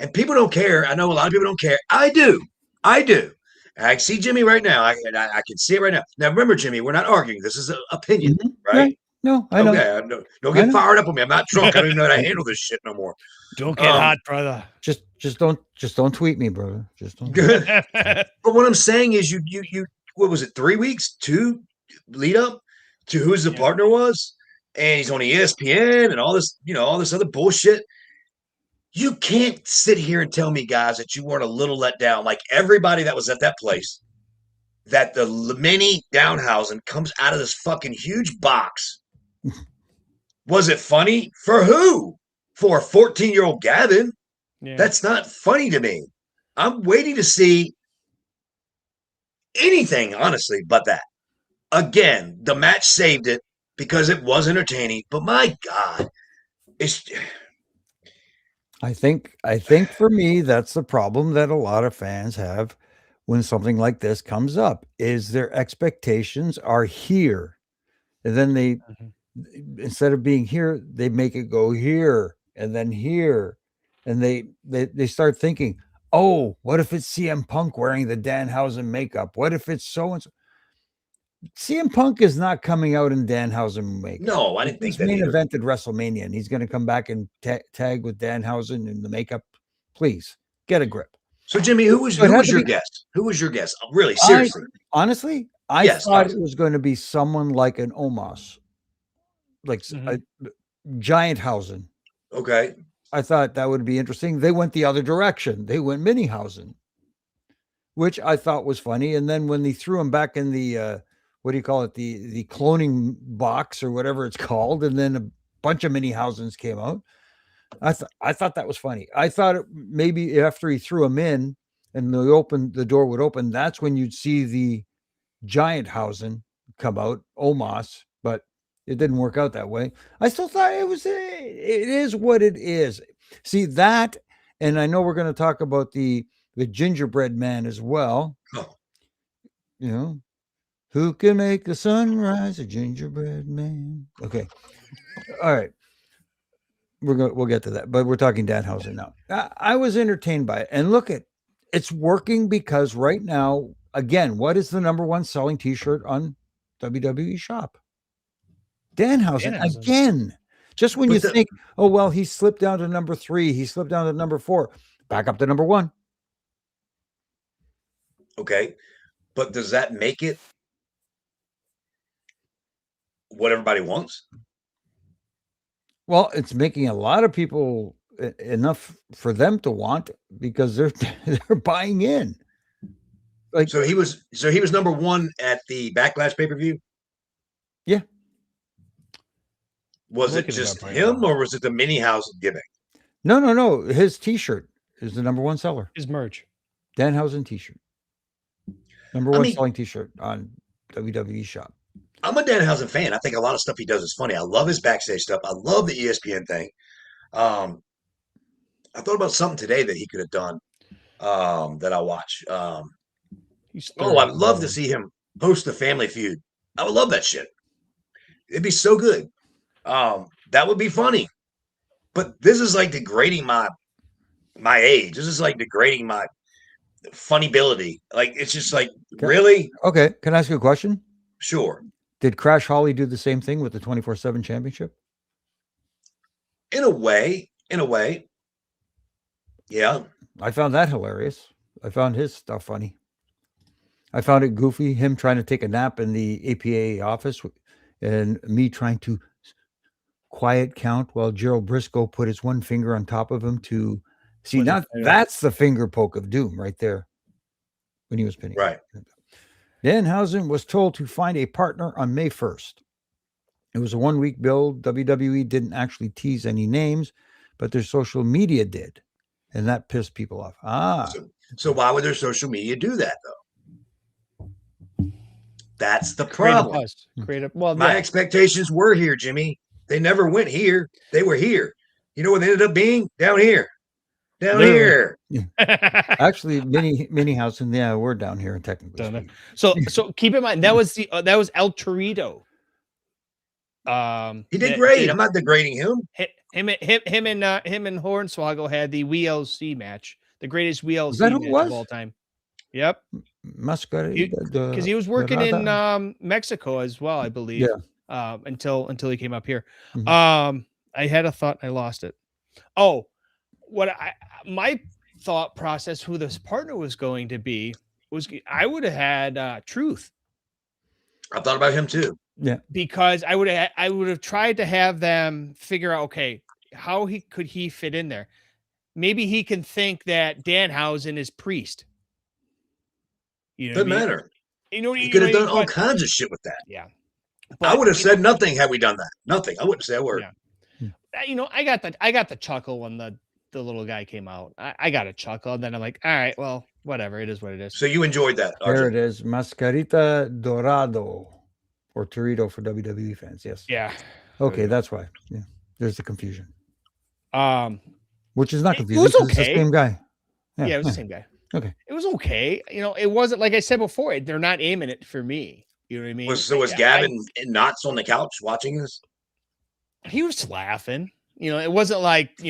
And people don't care. I know a lot of people don't care. I do. I see Jimmy right now. I can see it right now. Now, remember, Jimmy, we're not arguing. This is an opinion, right? No, I know. Okay, don't get fired up on me. I'm not drunk. I don't even know how to handle this shit no more. Don't get hot, brother. Just don't tweet me, brother. Just don't. Good. But what I'm saying is, you what was it? 3 weeks, 2 lead up to who his partner was, and he's on ESPN and all this, all this other bullshit. You can't sit here and tell me, guys, that you weren't a little let down, like everybody that was at that place. That the mini Danhausen comes out of this fucking huge box. Was it funny? For who? For a 14-year-old Gavin? Yeah. That's not funny to me. I'm waiting to see anything, honestly, but that. Again, the match saved it because it was entertaining. But my God, it's. I think for me, that's the problem that a lot of fans have when something like this comes up, is their expectations are here. And then they, instead of being here, they make it go here and then here. And they start thinking, oh, what if it's CM Punk wearing the Danhausen makeup? What if it's so-and-so? CM Punk is not coming out in Danhausen makeup. No, I didn't think that main either. event at WrestleMania, and he's going to come back and tag with Danhausen in the makeup. Please get a grip. So, Jimmy, who was your guest? Who was your guest? Really, seriously. I thought it was going to be someone like an Omos, like a Gingerhausen. Okay. I thought that would be interesting. They went the other direction. They went Minihausen, which I thought was funny. And then when they threw him back in the what do you call it? The cloning box or whatever it's called. And then a bunch of Minihausens came out. I thought that was funny. I thought maybe after he threw him in and the door would open, that's when you'd see the Gingerhausen come out, Omos, but it didn't work out that way. I still thought it is what it is. See that, and I know we're going to talk about the Gingerbread Man as well. Oh. Who can make the sun rise? A gingerbread man. Okay. All right. We'll get to that, but we're talking Danhausen now. I was entertained by it, and look, it's working because right now again, what is the number one selling T-shirt on WWE Shop? Danhausen. Again. Just when you think, oh, well, he slipped down to number 3, he slipped down to number 4, back up to number 1. Okay. But does that make it what everybody wants? Well, it's making a lot of people enough for them to want, because they're buying in. Like, so he was number 1 at the Backlash pay-per-view? Yeah. Was it just him, or was it the Mini House gimmick? No. His T-shirt is the number 1 seller. His merch. Danhausen T-shirt. Number 1 selling T-shirt on WWE Shop. I'm a Danhausen fan. I think a lot of stuff he does is funny. I love his backstage stuff. I love the ESPN thing. I thought about something today that he could have done that I watch. I'd love to see him host the Family Feud. I would love that shit. It'd be so good. That would be funny. But this is like degrading my age. This is like degrading my funnyability. Like, it's just like, really? Okay. Can I ask you a question? Sure. Did Crash Holly do the same thing with the 24/7 championship? In a way. Yeah. I found that hilarious. I found his stuff funny. I found it goofy, him trying to take a nap in the APA office and me trying to quiet count while Gerald Briscoe put his one finger on top of him to see. Now that's the finger poke of doom right there when he was pinning. Right. Danhausen was told to find a partner on May 1st. It was a 1-week build. WWE didn't actually tease any names, but their social media did. And that pissed people off. So why would their social media do that, though? That's the problem. My expectations were here, Jimmy. They never went here. They were here. You know what they ended up being? Down here. Here. Yeah. Actually, mini house, and we're down here technically. So keep in mind that was El Torito. He did great. I'm not degrading him. Him and Hornswoggle had the WLC match, the greatest WLC match of all time. Yep. Because he was working in Mexico as well, I believe. Yeah. Until he came up here. Mm-hmm. I had a thought and I lost it. My thought process who this partner was going to be was I would have had Truth. I thought about him too. Yeah, because I would have tried to have them figure out, okay, how could he fit in there? Maybe he can think that Danhausen is Priest. Doesn't matter. He could have done all kinds of shit with that. Yeah, I would have said nothing had we done that. Nothing. I wouldn't say a word. Yeah. I got the chuckle when the little guy came out. I got a chuckle, and then I'm like, all right, well, whatever. It is what it is. So you enjoyed that. There it is. Mascarita Dorado. Or Torito for WWE fans, yes. Yeah. Okay, that's why. Yeah, there's the confusion. Which is not confusing. It was okay. It's the same guy. Yeah, it was the same guy. Okay. It was okay. It wasn't like I said before. They're not aiming it for me. You know what I mean? Was Gavin Knotts on the couch watching this? He was laughing. It wasn't like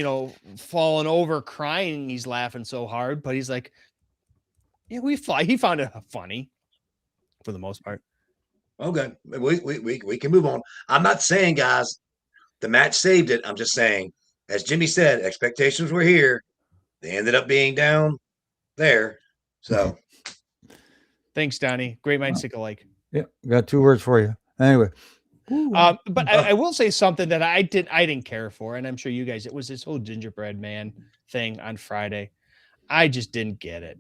falling over crying. He's laughing so hard, but he's like, yeah, he found it funny for the most part. Okay, we can move on. I'm not saying, guys, the match saved it. I'm just saying, as Jimmy said, expectations were here. They ended up being down there. So, thanks, Donnie. Great minds think alike. Yeah, got 2 words for you. Anyway, but I will say something that I didn't care for, and I'm sure you guys. It was this whole gingerbread man thing on Friday. I just didn't get it.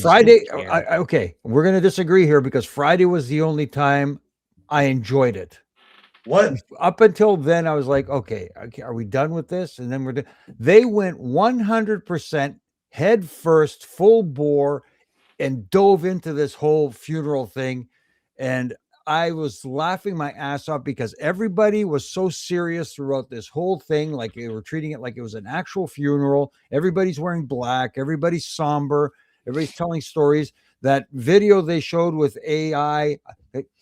Friday, okay, we're going to disagree here because Friday was the only time I enjoyed it. What? Up until then, I was like, okay, are we done with this? And then they went 100% head first, full bore, and dove into this whole funeral thing. And I was laughing my ass off because everybody was so serious throughout this whole thing. Like they were treating it like it was an actual funeral. Everybody's wearing black. Everybody's somber. Everybody's telling stories. That video they showed with AI.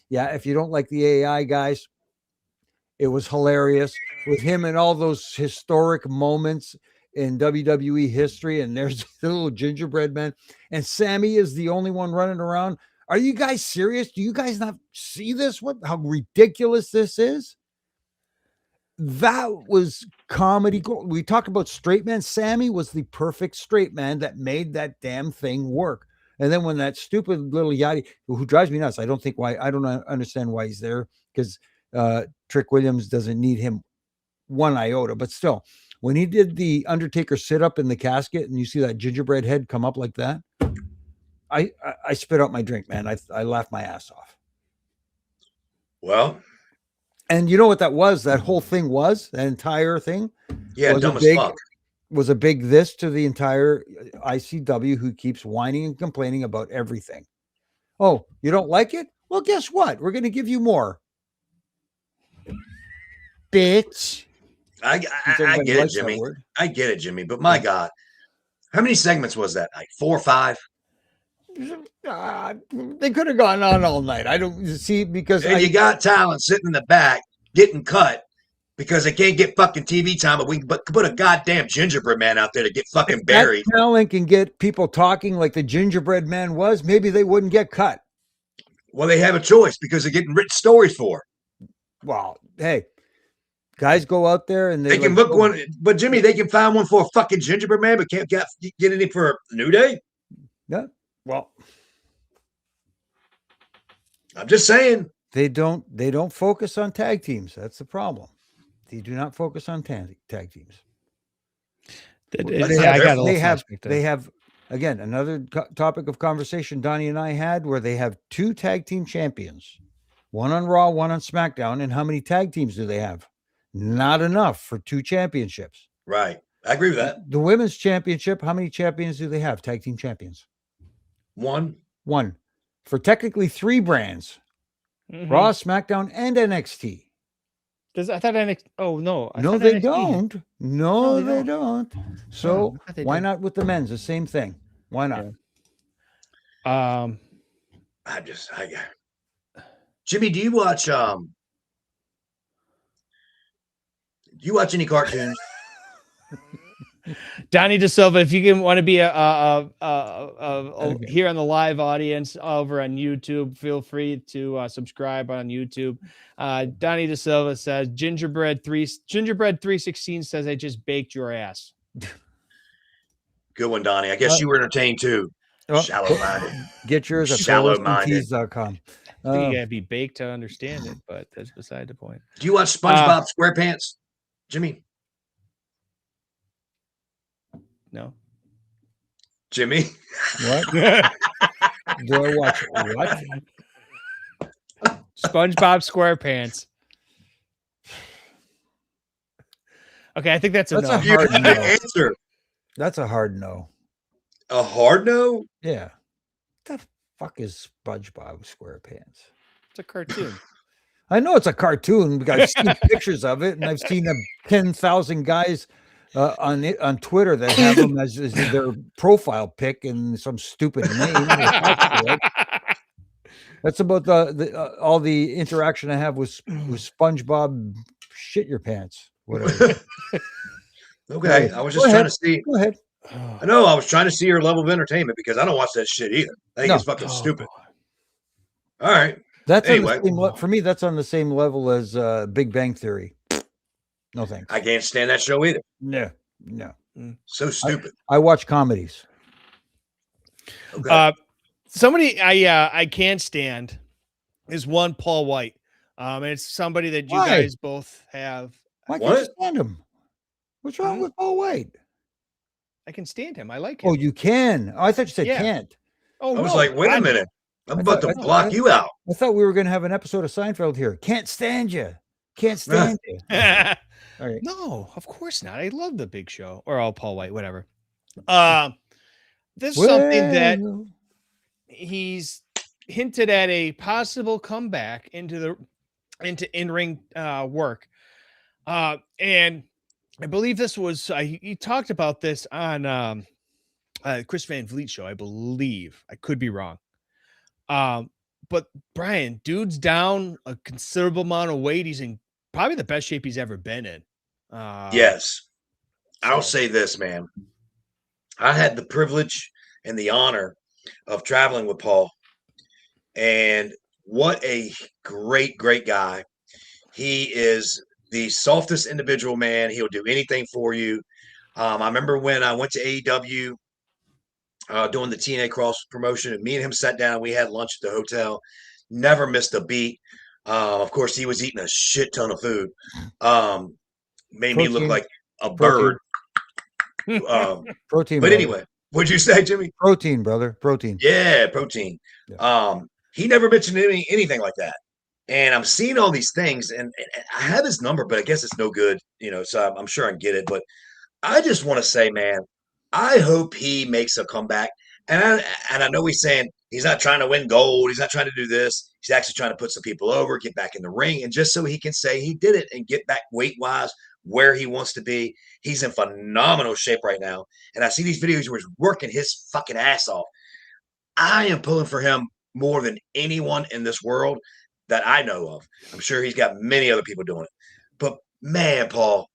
Yeah, if you don't like the AI guys, it was hilarious with him and all those historic moments in WWE history, and there's the little gingerbread man, and Sammy is the only one running around. Are you guys serious? Do you guys not see this? How ridiculous this is? That was comedy gold. We talked about straight man. Sammy was the perfect straight man that made that damn thing work. And then when that stupid little yachty, who drives me nuts, I don't understand why he's there, because Trick Williams doesn't need him one iota. But still, when he did the Undertaker sit up in the casket and you see that gingerbread head come up like that, I spit out my drink, man. I laughed my ass off. Well, and you know what that was? That whole thing was, that entire thing. Yeah, was dumb as fuck. Was a big this to the entire ICW, who keeps whining and complaining about everything. Oh, you don't like it? Well, guess what? We're going to give you more. Bitch. I get it, Jimmy. I get it, Jimmy. But my God, how many segments was that? Like 4 or 5? They could have gone on all night. I don't see, because you got talent sitting in the back getting cut because they can't get fucking TV time, but we put a goddamn gingerbread man out there to get fucking buried. That talent can get people talking like the gingerbread man was. Maybe they wouldn't get cut. Well, they have a choice because they're getting written stories for. Well, hey, guys go out there and they can book one, but Jimmy, they can find one for a fucking gingerbread man, but can't get any for a New Day. Yeah. Well, I'm just saying they don't focus on tag teams. That's the problem. They do not focus on tag teams. They have again another topic of conversation Donnie and I had, where they have 2 tag team champions, one on Raw, one on SmackDown. And how many tag teams do they have? Not enough for 2 championships. Right. I agree with that. The women's championship, how many champions do they have? Tag team champions. One. For technically 3 brands. Mm-hmm. Raw, SmackDown, and NXT. I thought NXT. Oh no! No, they don't. No, they don't. So why not with the men's? The same thing. Why not? Yeah. Jimmy, do you watch any cartoons? Donnie DeSilva, if you want to be here on the live audience over on YouTube, feel free to subscribe on YouTube. Donnie DeSilva says Gingerbread 316 says I just baked your ass. Good one, Donnie. I guess you were entertained too. Shallow-minded. Get yours at shallow-minded.com. I think you gotta be baked to understand it, but that's beside the point. Do you watch SpongeBob SquarePants, Jimmy? No. Jimmy? What? Do I watch what? SpongeBob SquarePants. Okay, I think that's a hard no. Answer. That's a hard no. A hard no? Yeah. What the fuck is SpongeBob SquarePants? It's a cartoon. I know it's a cartoon because I've seen pictures of it, and I've seen 10,000 guys on Twitter that have them as their profile pic and some stupid name. That's about all the interaction I have with SpongeBob. Shit your pants, whatever. Okay, I was just trying to see. Go ahead. I know I was trying to see your level of entertainment because I don't watch that shit either. I think it's fucking stupid. All right, that's anyway. For me. That's on the same level as Big Bang Theory. No thanks. I can't stand that show either. No. So stupid. I watch comedies. Okay. Somebody I can't stand is one Paul White. And it's somebody that you guys both have. Why can't you stand him? What's wrong with Paul White? I can stand him. I like him. Oh, you can. Oh, I thought you said can't. Oh, I was like, wait a minute. I'm about to block you out. I thought we were going to have an episode of Seinfeld here. Can't stand you. Can't stand you. All right. No, of course not. I love the Big Show or Paul White, whatever. This is something that he's hinted at a possible comeback into in-ring work. And I believe this was he talked about this on Chris Van Vliet show, I believe. I could be wrong. But Brian, dude's down a considerable amount of weight. He's in probably the best shape he's ever been in. Yes. I'll say this, man. I had the privilege and the honor of traveling with Paul, and what a great, great guy. He is the softest individual, man. He'll do anything for you. I remember when I went to AEW doing the TNA cross promotion, and me and him sat down. We had lunch at the hotel. Never missed a beat. Of course, he was eating a shit ton of food. Made me look Protein. like a Protein. bird. Protein. But brother. anyway, what'd you say, Jimmy? Protein, brother. Protein. Yeah, protein. Yeah. He never mentioned anything like that. And I'm seeing all these things, and I have his number, but I guess it's no good, so I'm sure I can get it. But I just want to say, man, I hope he makes a comeback. And I know he's saying he's not trying to win gold. He's not trying to do this. He's actually trying to put some people over, get back in the ring, and just so he can say he did it and get back weight-wise where he wants to be. He's in phenomenal shape right now. And I see these videos where he's working his fucking ass off. I am pulling for him more than anyone in this world that I know of. I'm sure he's got many other people doing it. But, man, Paul,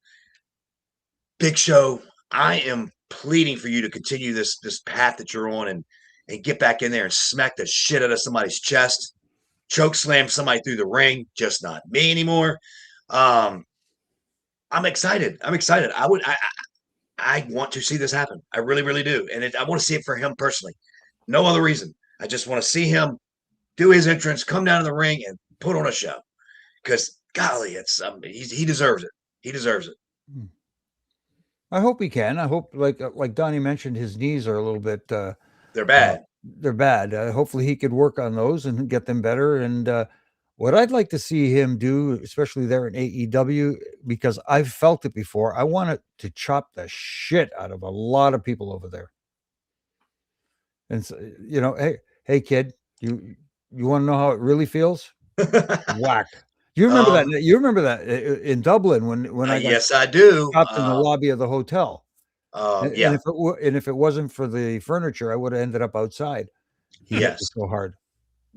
Big Show, I am pleading for you to continue this path that you're on and get back in there and smack the shit out of somebody's chest, choke slam somebody through the ring, just not me anymore. I'm excited. I want to see this happen. I really, really do. And I want to see it for him personally. No other reason. I just want to see him do his entrance, come down to the ring, and put on a show. Because, golly, he deserves it. He deserves it. I hope he can. I hope, like Donnie mentioned, his knees are a little bit. They're bad. They're bad. Hopefully, he could work on those and get them better. And what I'd like to see him do, especially there in AEW, because I've felt it before, I want it to chop the shit out of a lot of people over there. And so, hey, kid, you want to know how it really feels? Whack. You remember that? You remember that in Dublin when I got yes, I do. stopped in the lobby of the hotel. Yeah. And if it wasn't for the furniture, I would have ended up outside. He hit me so hard.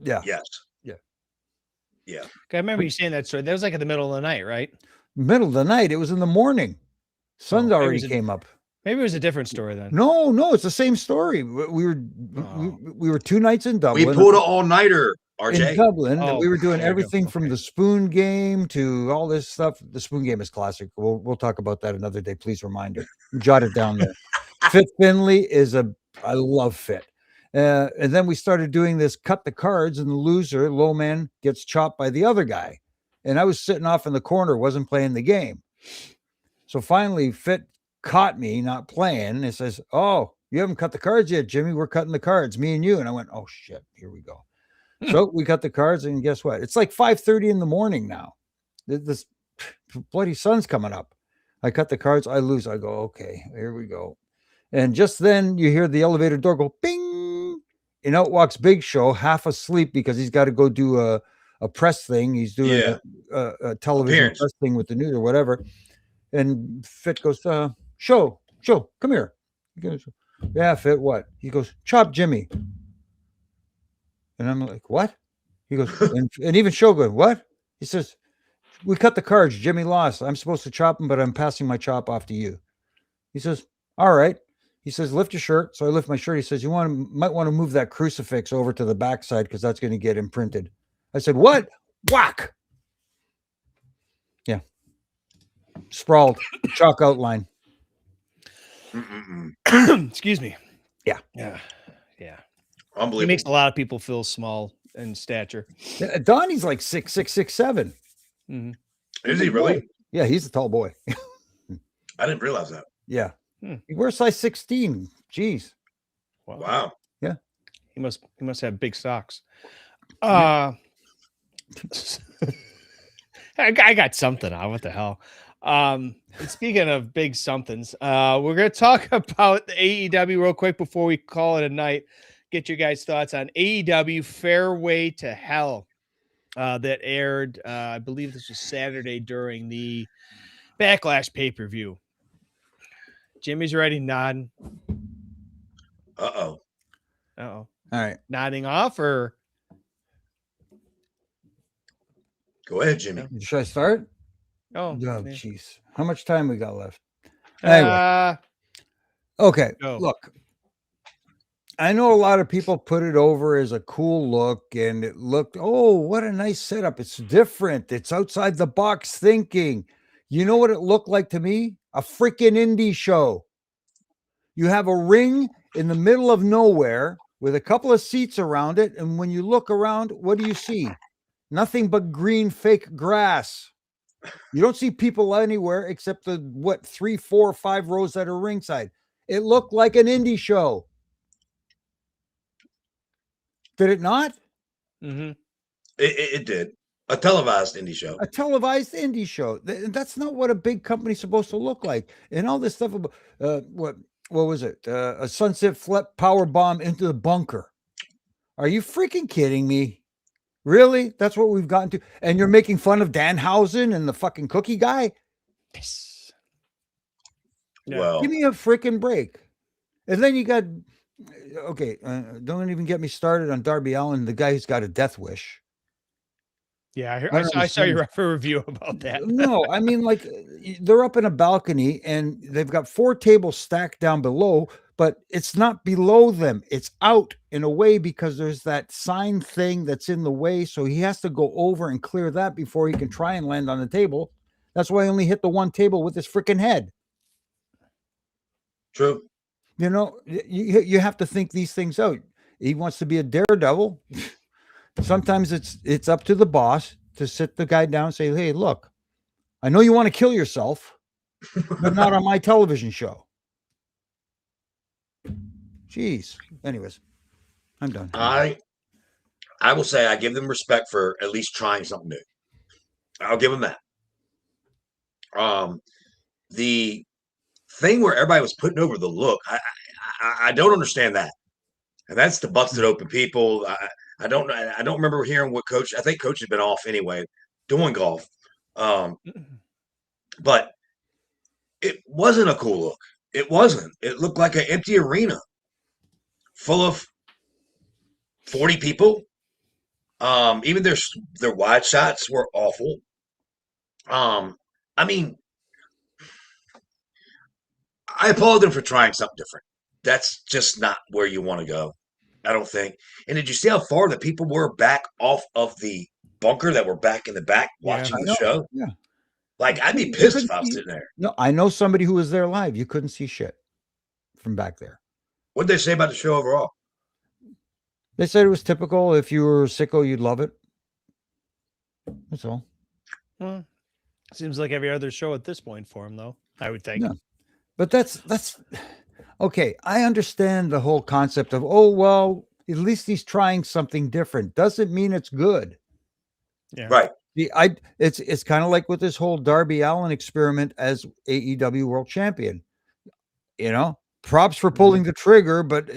Yeah. Yes. Yeah. Yeah. I remember you saying that story. That was like in the middle of the night, right? Middle of the night. It was in the morning. Sun's already came up. Maybe it was a different story then. No, it's the same story. We were 2 nights in Dublin. We pulled an all-nighter, RJ. In Dublin. We were doing everything from the spoon game to all this stuff. The spoon game is classic. We'll talk about that another day. Please remind her. Jot it down there. Fit Finley I love Fit. And then we started doing this cut the cards, and the loser, low man, gets chopped by the other guy. And I was sitting off in the corner, wasn't playing the game. So finally, Fit caught me not playing and says, "Oh, you haven't cut the cards yet, Jimmy. We're cutting the cards, me and you." And I went, "Oh shit, here we go." So we cut the cards, and guess what? It's like 5:30 in the morning now. This bloody sun's coming up. I cut the cards, I lose. I go, okay, here we go. And just then you hear the elevator door go bing, and out walks Big Show, half asleep because he's got to go do a press thing. He's doing a television press thing with the news or whatever. And Fit goes, Show, come here. He goes, yeah, Fit, what? He goes, chop Jimmy. And I'm like, what? He goes, and even Show goes, what? He says, we cut the cards. Jimmy lost. I'm supposed to chop him, but I'm passing my chop off to you. He says, all right. He says, lift your shirt. So I lift my shirt. He says, might want to move that crucifix over to the backside because that's going to get imprinted. I said, what? Whack. Sprawled, chalk outline. Excuse me. Yeah. Unbelievable. He makes a lot of people feel small in stature. Donnie's like 6'6", 6'7". Mm-hmm. Is he really? Yeah, he's a tall boy. I didn't realize that. Yeah. He wears size 16. Jeez. Wow. Yeah. He must have big socks. I got something on. What the hell? Speaking of big somethings, we're going to talk about the AEW real quick before we call it a night. Get your guys' thoughts on AEW Fairway to Hell that aired, I believe this was Saturday during the Backlash pay-per-view. Jimmy's already nodding. Uh-oh. All right. Nodding off or? Go ahead, Jimmy. Should I start? Oh, jeez. How much time we got left? Anyway. Okay, Go. look. I know a lot of people put it over as a cool look, and it looked, oh, what a nice setup. It's different. It's outside the box thinking. You know what it looked like to me? A freaking indie show. You have a ring in the middle of nowhere with a couple of seats around it, and when you look around, what do you see? Nothing but green fake grass. You don't see people anywhere except the 3, 4, 5 rows that are ringside. It looked like an indie show. Did it not? Mm-hmm. It did. A televised indie show. A televised indie show. That's not what a big company's supposed to look like. And all this stuff about what was it? A sunset flip power bomb into the bunker. Are you freaking kidding me? Really? That's what we've gotten to. And you're making fun of Danhausen and the fucking cookie guy? Yes. Yeah. Well, Give me a freaking break. And then you got, okay, don't even get me started on Darby Allin, the guy who's got a death wish. Yeah, I saw your review about that. No, I mean, like, they're up in a balcony and they've got 4 tables stacked down below, but it's not below them. It's out in a way because there's that sign thing that's in the way. So he has to go over and clear that before he can try and land on the table. That's why he only hit the one table with his freaking head. true. You know, you have to think these things out. He wants to be a daredevil. Sometimes it's up to the boss to sit the guy down and say, hey, look, I know you want to kill yourself, but not on my television show. Jeez. Anyways, I'm done. I will say I give them respect for at least trying something new. I'll give them that. The thing where everybody was putting over the look, I don't understand that. And that's the busted open people. I don't remember hearing what coach. I think coach has been off anyway, doing golf. But it wasn't a cool look. It wasn't. It looked like an empty arena full of 40 people. Even their wide shots were awful. I mean, I applaud them for trying something different. That's just not where you want to go, I don't think. And did you see how far the people were back off of the bunker that were back in the back watching the show? Yeah. Like, I'd be pissed if I was sitting there. No, I know somebody who was there live. You couldn't see shit from back there. What did they say about the show overall? They said it was typical. If you were sicko, you'd love it. That's all. Well, seems like every other show at this point for him, though, I would think. Yeah. But that's okay. I understand the whole concept of, oh, well, at least he's trying something different. Doesn't mean it's good. Yeah. Right. It's kind of like with this whole Darby Allin experiment as AEW World Champion. You know, props for pulling the trigger, but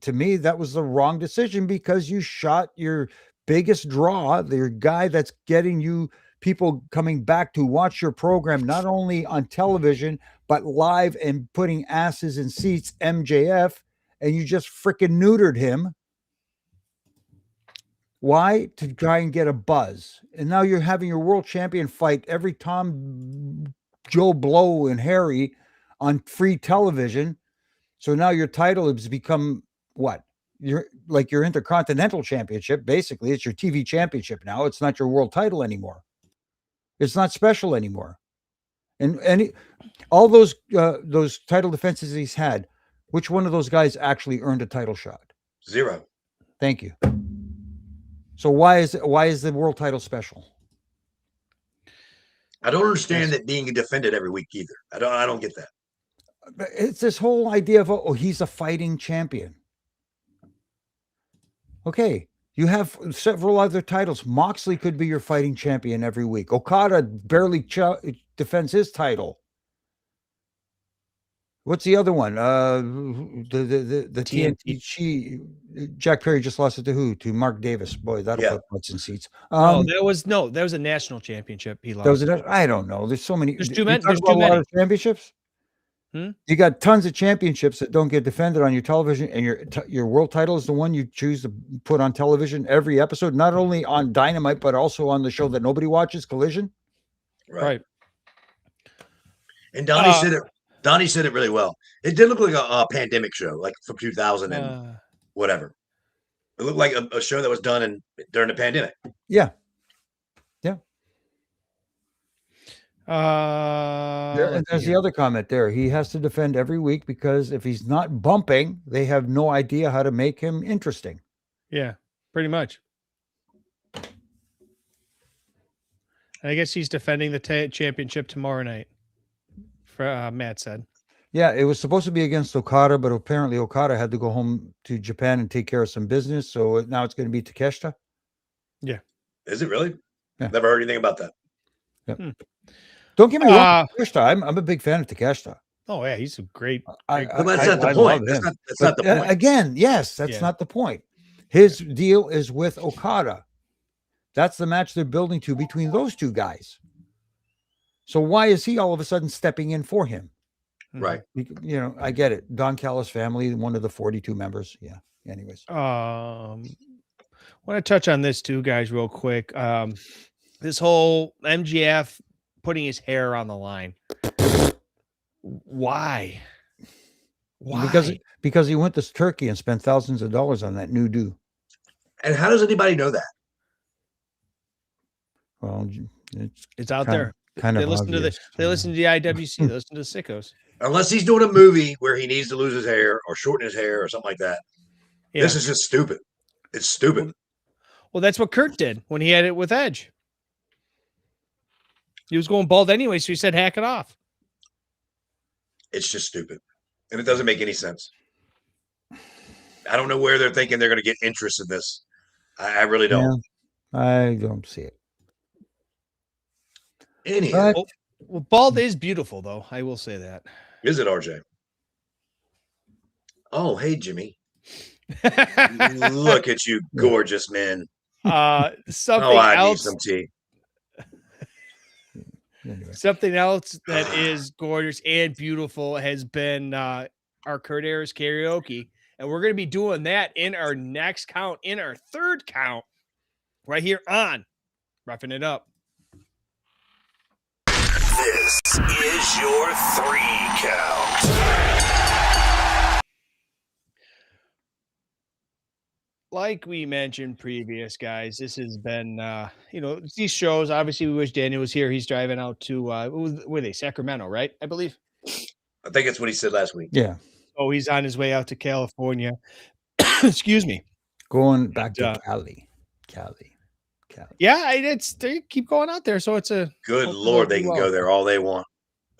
to me, that was the wrong decision because you shot your biggest draw, the guy that's getting you people coming back to watch your program, not only on television, but live and putting asses in seats, MJF, and you just freaking neutered him. Why? To try and get a buzz. And now you're having your world champion fight every Tom, Joe Blow, and Harry on free television. So now your title has become what? Your Intercontinental Championship. Basically, it's your TV championship now. It's not your world title anymore. It's not special anymore. And all those title defenses he's had, which one of those guys actually earned a title shot? 0. Thank you. So why is the world title special? I don't understand it being defended every week either. I don't get that. It's this whole idea of, oh, he's a fighting champion. Okay, you have several other titles. Moxley could be your fighting champion every week. Okada barely defends his title. What's the other one? The TNT. Jack Perry just lost it to who? To Mark Davis. Boy, that'll put butts in seats. That was a national championship. He lost. I don't know. There's so many. There's too many. A lot of championships. You got tons of championships that don't get defended on your television, and your world title is the one you choose to put on television every episode, not only on Dynamite but also on the show that nobody watches, Collision. Right. And Donnie said it. Donnie said it really well. It did look like a pandemic show, like from 2000 and whatever. It looked like a show that was done during the pandemic. Yeah. And there's the other comment there. He has to defend every week because if he's not bumping, they have no idea how to make him interesting. Yeah, pretty much. I guess he's defending the championship tomorrow night. Matt said. Yeah, it was supposed to be against Okada, but apparently Okada had to go home to Japan and take care of some business. So now it's going to be Takeshita. Yeah. Is it really? Yeah. Never heard anything about that. Yeah. Don't get me wrong, Takeshita. I'm a big fan of Takeshita. Oh yeah, he's a great. That's not the point. That's not the point. Again, yes, that's not the point. His deal is with Okada. That's the match they're building to between those two guys. So why is he all of a sudden stepping in for him? Right. You know, I get it. Don Callis family, one of the 42 members. Yeah. Anyways. I want to touch on this too, guys, real quick. This whole MJF putting his hair on the line. Why? Because he went to Turkey and spent thousands of dollars on that new do. And how does anybody know that? Well, it's out there. They listen to the IWC. They listen to the sickos. Unless he's doing a movie where he needs to lose his hair or shorten his hair or something like that. Yeah. This is just stupid. It's stupid. Well, that's what Kurt did when he had it with Edge. He was going bald anyway, so he said, hack it off. It's just stupid. And it doesn't make any sense. I don't know where they're thinking they're going to get interest in this. I really don't. Yeah, I don't see it. Anyhow. Well, bald is beautiful, though. I will say that. Is it, RJ? Oh, hey, Jimmy. Look at you, gorgeous man. Something else. Need some tea. Something else that is gorgeous and beautiful has been our Kurt Harris karaoke. And we're going to be doing that in our next count, in our third count, right here on Roughing It Up. This is your 3 count. Like we mentioned previous, guys, this has been, these shows, obviously we wish Daniel was here. He's driving out to, were they, Sacramento, right? I believe. I think it's what he said last week. Yeah. Oh, he's on his way out to California. Excuse me. Going back to Cali. Yeah, they keep going out there. So it's a good Lord, they can go there all they want.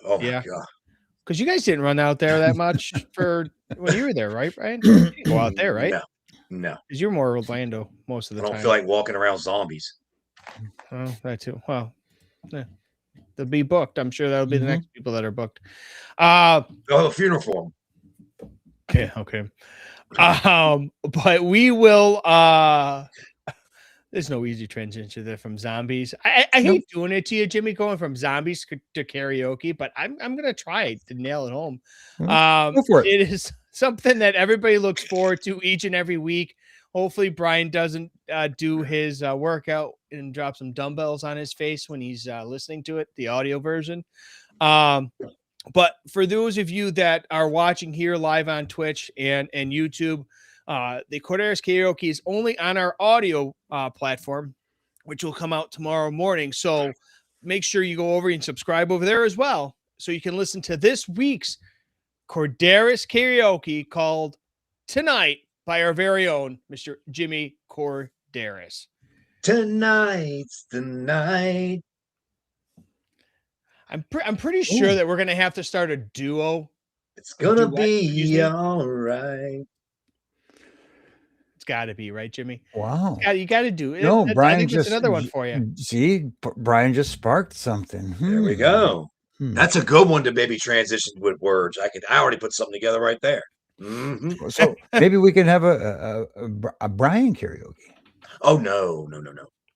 Oh my God. Because you guys didn't run out there that much for when you were there, right, Brian? You didn't go out there, right? No. Because you're more Orlando most of the time. I don't feel like walking around zombies. Oh, that too. Well, they'll be booked. I'm sure that'll be the next people that are booked. They'll have a funeral for them. Yeah, okay. But we will there's no easy transition there from zombies. I hate doing it to you, Jimmy, going from zombies to karaoke, but I'm gonna try to nail it home. Go for it. It is something that everybody looks forward to each and every week. Hopefully Brian doesn't do his workout and drop some dumbbells on his face when he's listening to it, the audio version. But for those of you that are watching here live on Twitch and YouTube, the Corderas Karaoke is only on our audio platform, which will come out tomorrow morning. So make sure you go over and subscribe over there as well, so you can listen to this week's Corderas Karaoke called Tonight by our very own Mr. Jimmy Corderas. Tonight's the night. I'm pretty sure that we're gonna have to start a duo. It's gonna be all right. It's got to be, right, Jimmy? Wow, you got to do it. No, Brian, I think just another one for you. See, Brian just sparked something. There we go. That's a good one to maybe transition with words. I already put something together right there. Mm-hmm. So maybe we can have a Brian karaoke. Oh no.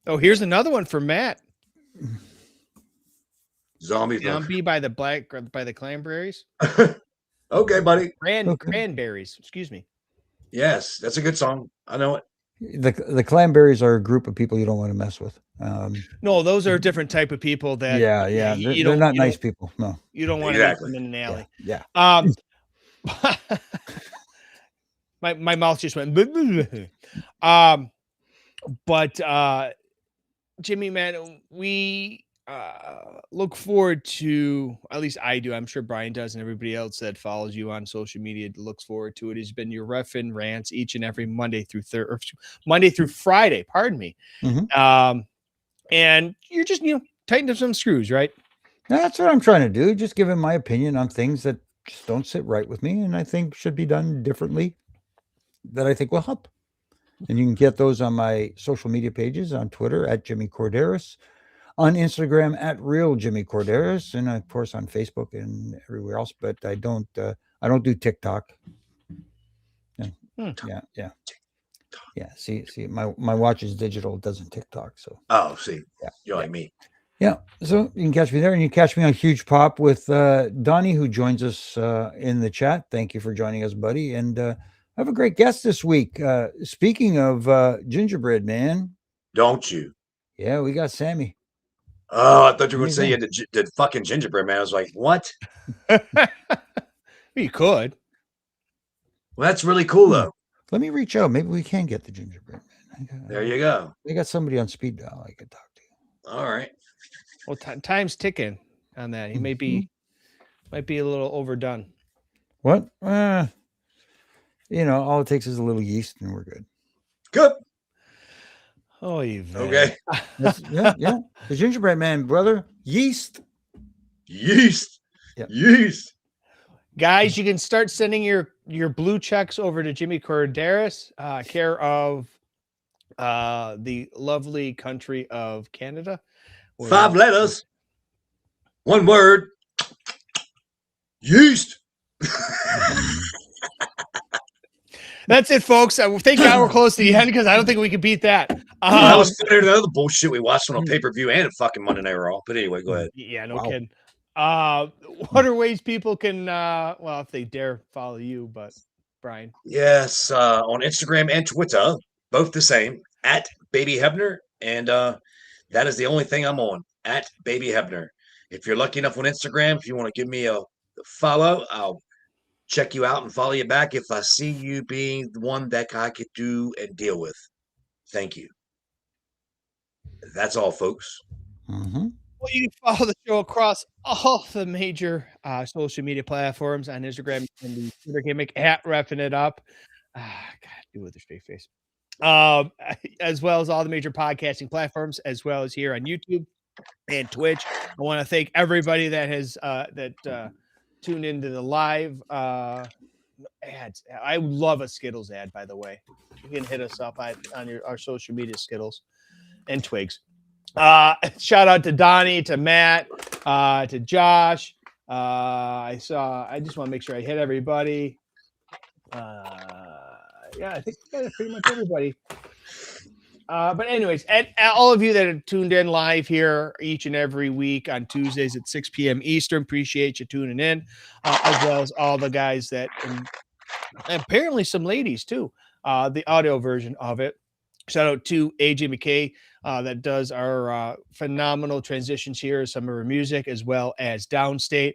Oh, here's another one for Matt. Zombie by the Cranberries. Okay, buddy. Cranberries. Excuse me. Yes, that's a good song. I know it. The Clanberries are a group of people you don't want to mess with. No, those are a different type of people that Yeah. you They're don't not you nice don't people. No. you don't want to meet Exactly. them in an alley. Yeah. My mouth just went but Jimmy, man, we look forward to, at least I do, I'm sure Brian does, and everybody else that follows you on social media looks forward to it. It's been your Refin rants each and every Monday through Friday, pardon me. Mhm. And you're just tighten up some screws, right? That's what I'm trying to do. Just giving my opinion on things that just don't sit right with me and I think should be done differently, that I think will help. And you can get those on my social media pages on Twitter at Jimmy Corderas, on Instagram at Real Jimmy Corderas, and of course on Facebook and everywhere else. But I don't do TikTok. Yeah. See, my watch is digital. It doesn't TikTok. So Oh, see, yeah, you're like me. Yeah, so you can catch me there, and you catch me on Huge Pop with Donnie, who joins us in the chat. Thank you for joining us, buddy. And I have a great guest this week. Speaking of Gingerbread Man, Don't you? yeah, we got Sammy. Oh, I thought you were going to say Yeah. you did fucking gingerbread man. I was like, what? You could. Well, that's really cool though. Let me reach out. Maybe we can get the Gingerbread Man. There you go. We got somebody on speed dial I could talk to. All right. Well, time's ticking on that. He might be a little overdone. What? All it takes is a little yeast, and we're good. Good. Oh, you Okay. Yeah. The Gingerbread Man, brother. Yeast. Yeast. Yep. Yeast. Guys, you can start sending your blue checks over to Jimmy Corderas, care of the lovely country of Canada. 5 letters. 1 word. Yeast. That's it, folks. Thank God we're close to the end because I don't think we can beat that. That was better than the other bullshit we watched on a pay-per-view and a fucking Monday Night Raw. But anyway, go ahead. Yeah, no kidding. What are ways people can, if they dare follow you, but Brian? Yes, on Instagram and Twitter, both the same, at Baby Hebner. And that is the only thing I'm on, at Baby Hebner. If you're lucky enough on Instagram, if you want to give me a follow, I'll check you out and follow you back if I see you being the one that I could do and deal with. Thank you. That's all, folks. Mm-hmm. Well, you can follow the show across all the major social media platforms on Instagram and the Twitter gimmick at Refin It Up. God, do with a straight face. As well as all the major podcasting platforms, as well as here on YouTube and Twitch. I want to thank everybody that has tuned into the live ads. I love a Skittles ad, by the way. You can hit us up on our social media, Skittles and Twigs. Shout out to Donnie, to Matt, to Josh. I just want to make sure I hit everybody. I think pretty much everybody. But anyways, and all of you that have tuned in live here each and every week on Tuesdays at 6 p.m. Eastern, appreciate you tuning in, as well as all the guys that, and apparently some ladies too, the audio version of it. Shout out to AJ McKay that does our phenomenal transitions here, some of her music, as well as Downstate.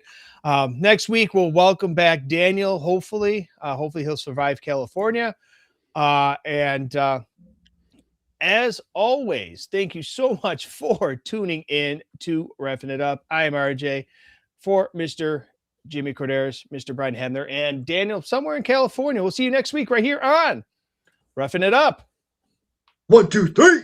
Next week, we'll welcome back Daniel. Hopefully he'll survive California. And as always, thank you so much for tuning in to Refin It Up. I am RJ for Mr. Jimmy Corderas, Mr. Brian Hebner, and Daniel somewhere in California. We'll see you next week right here on Refin It Up. 1, 2, 3.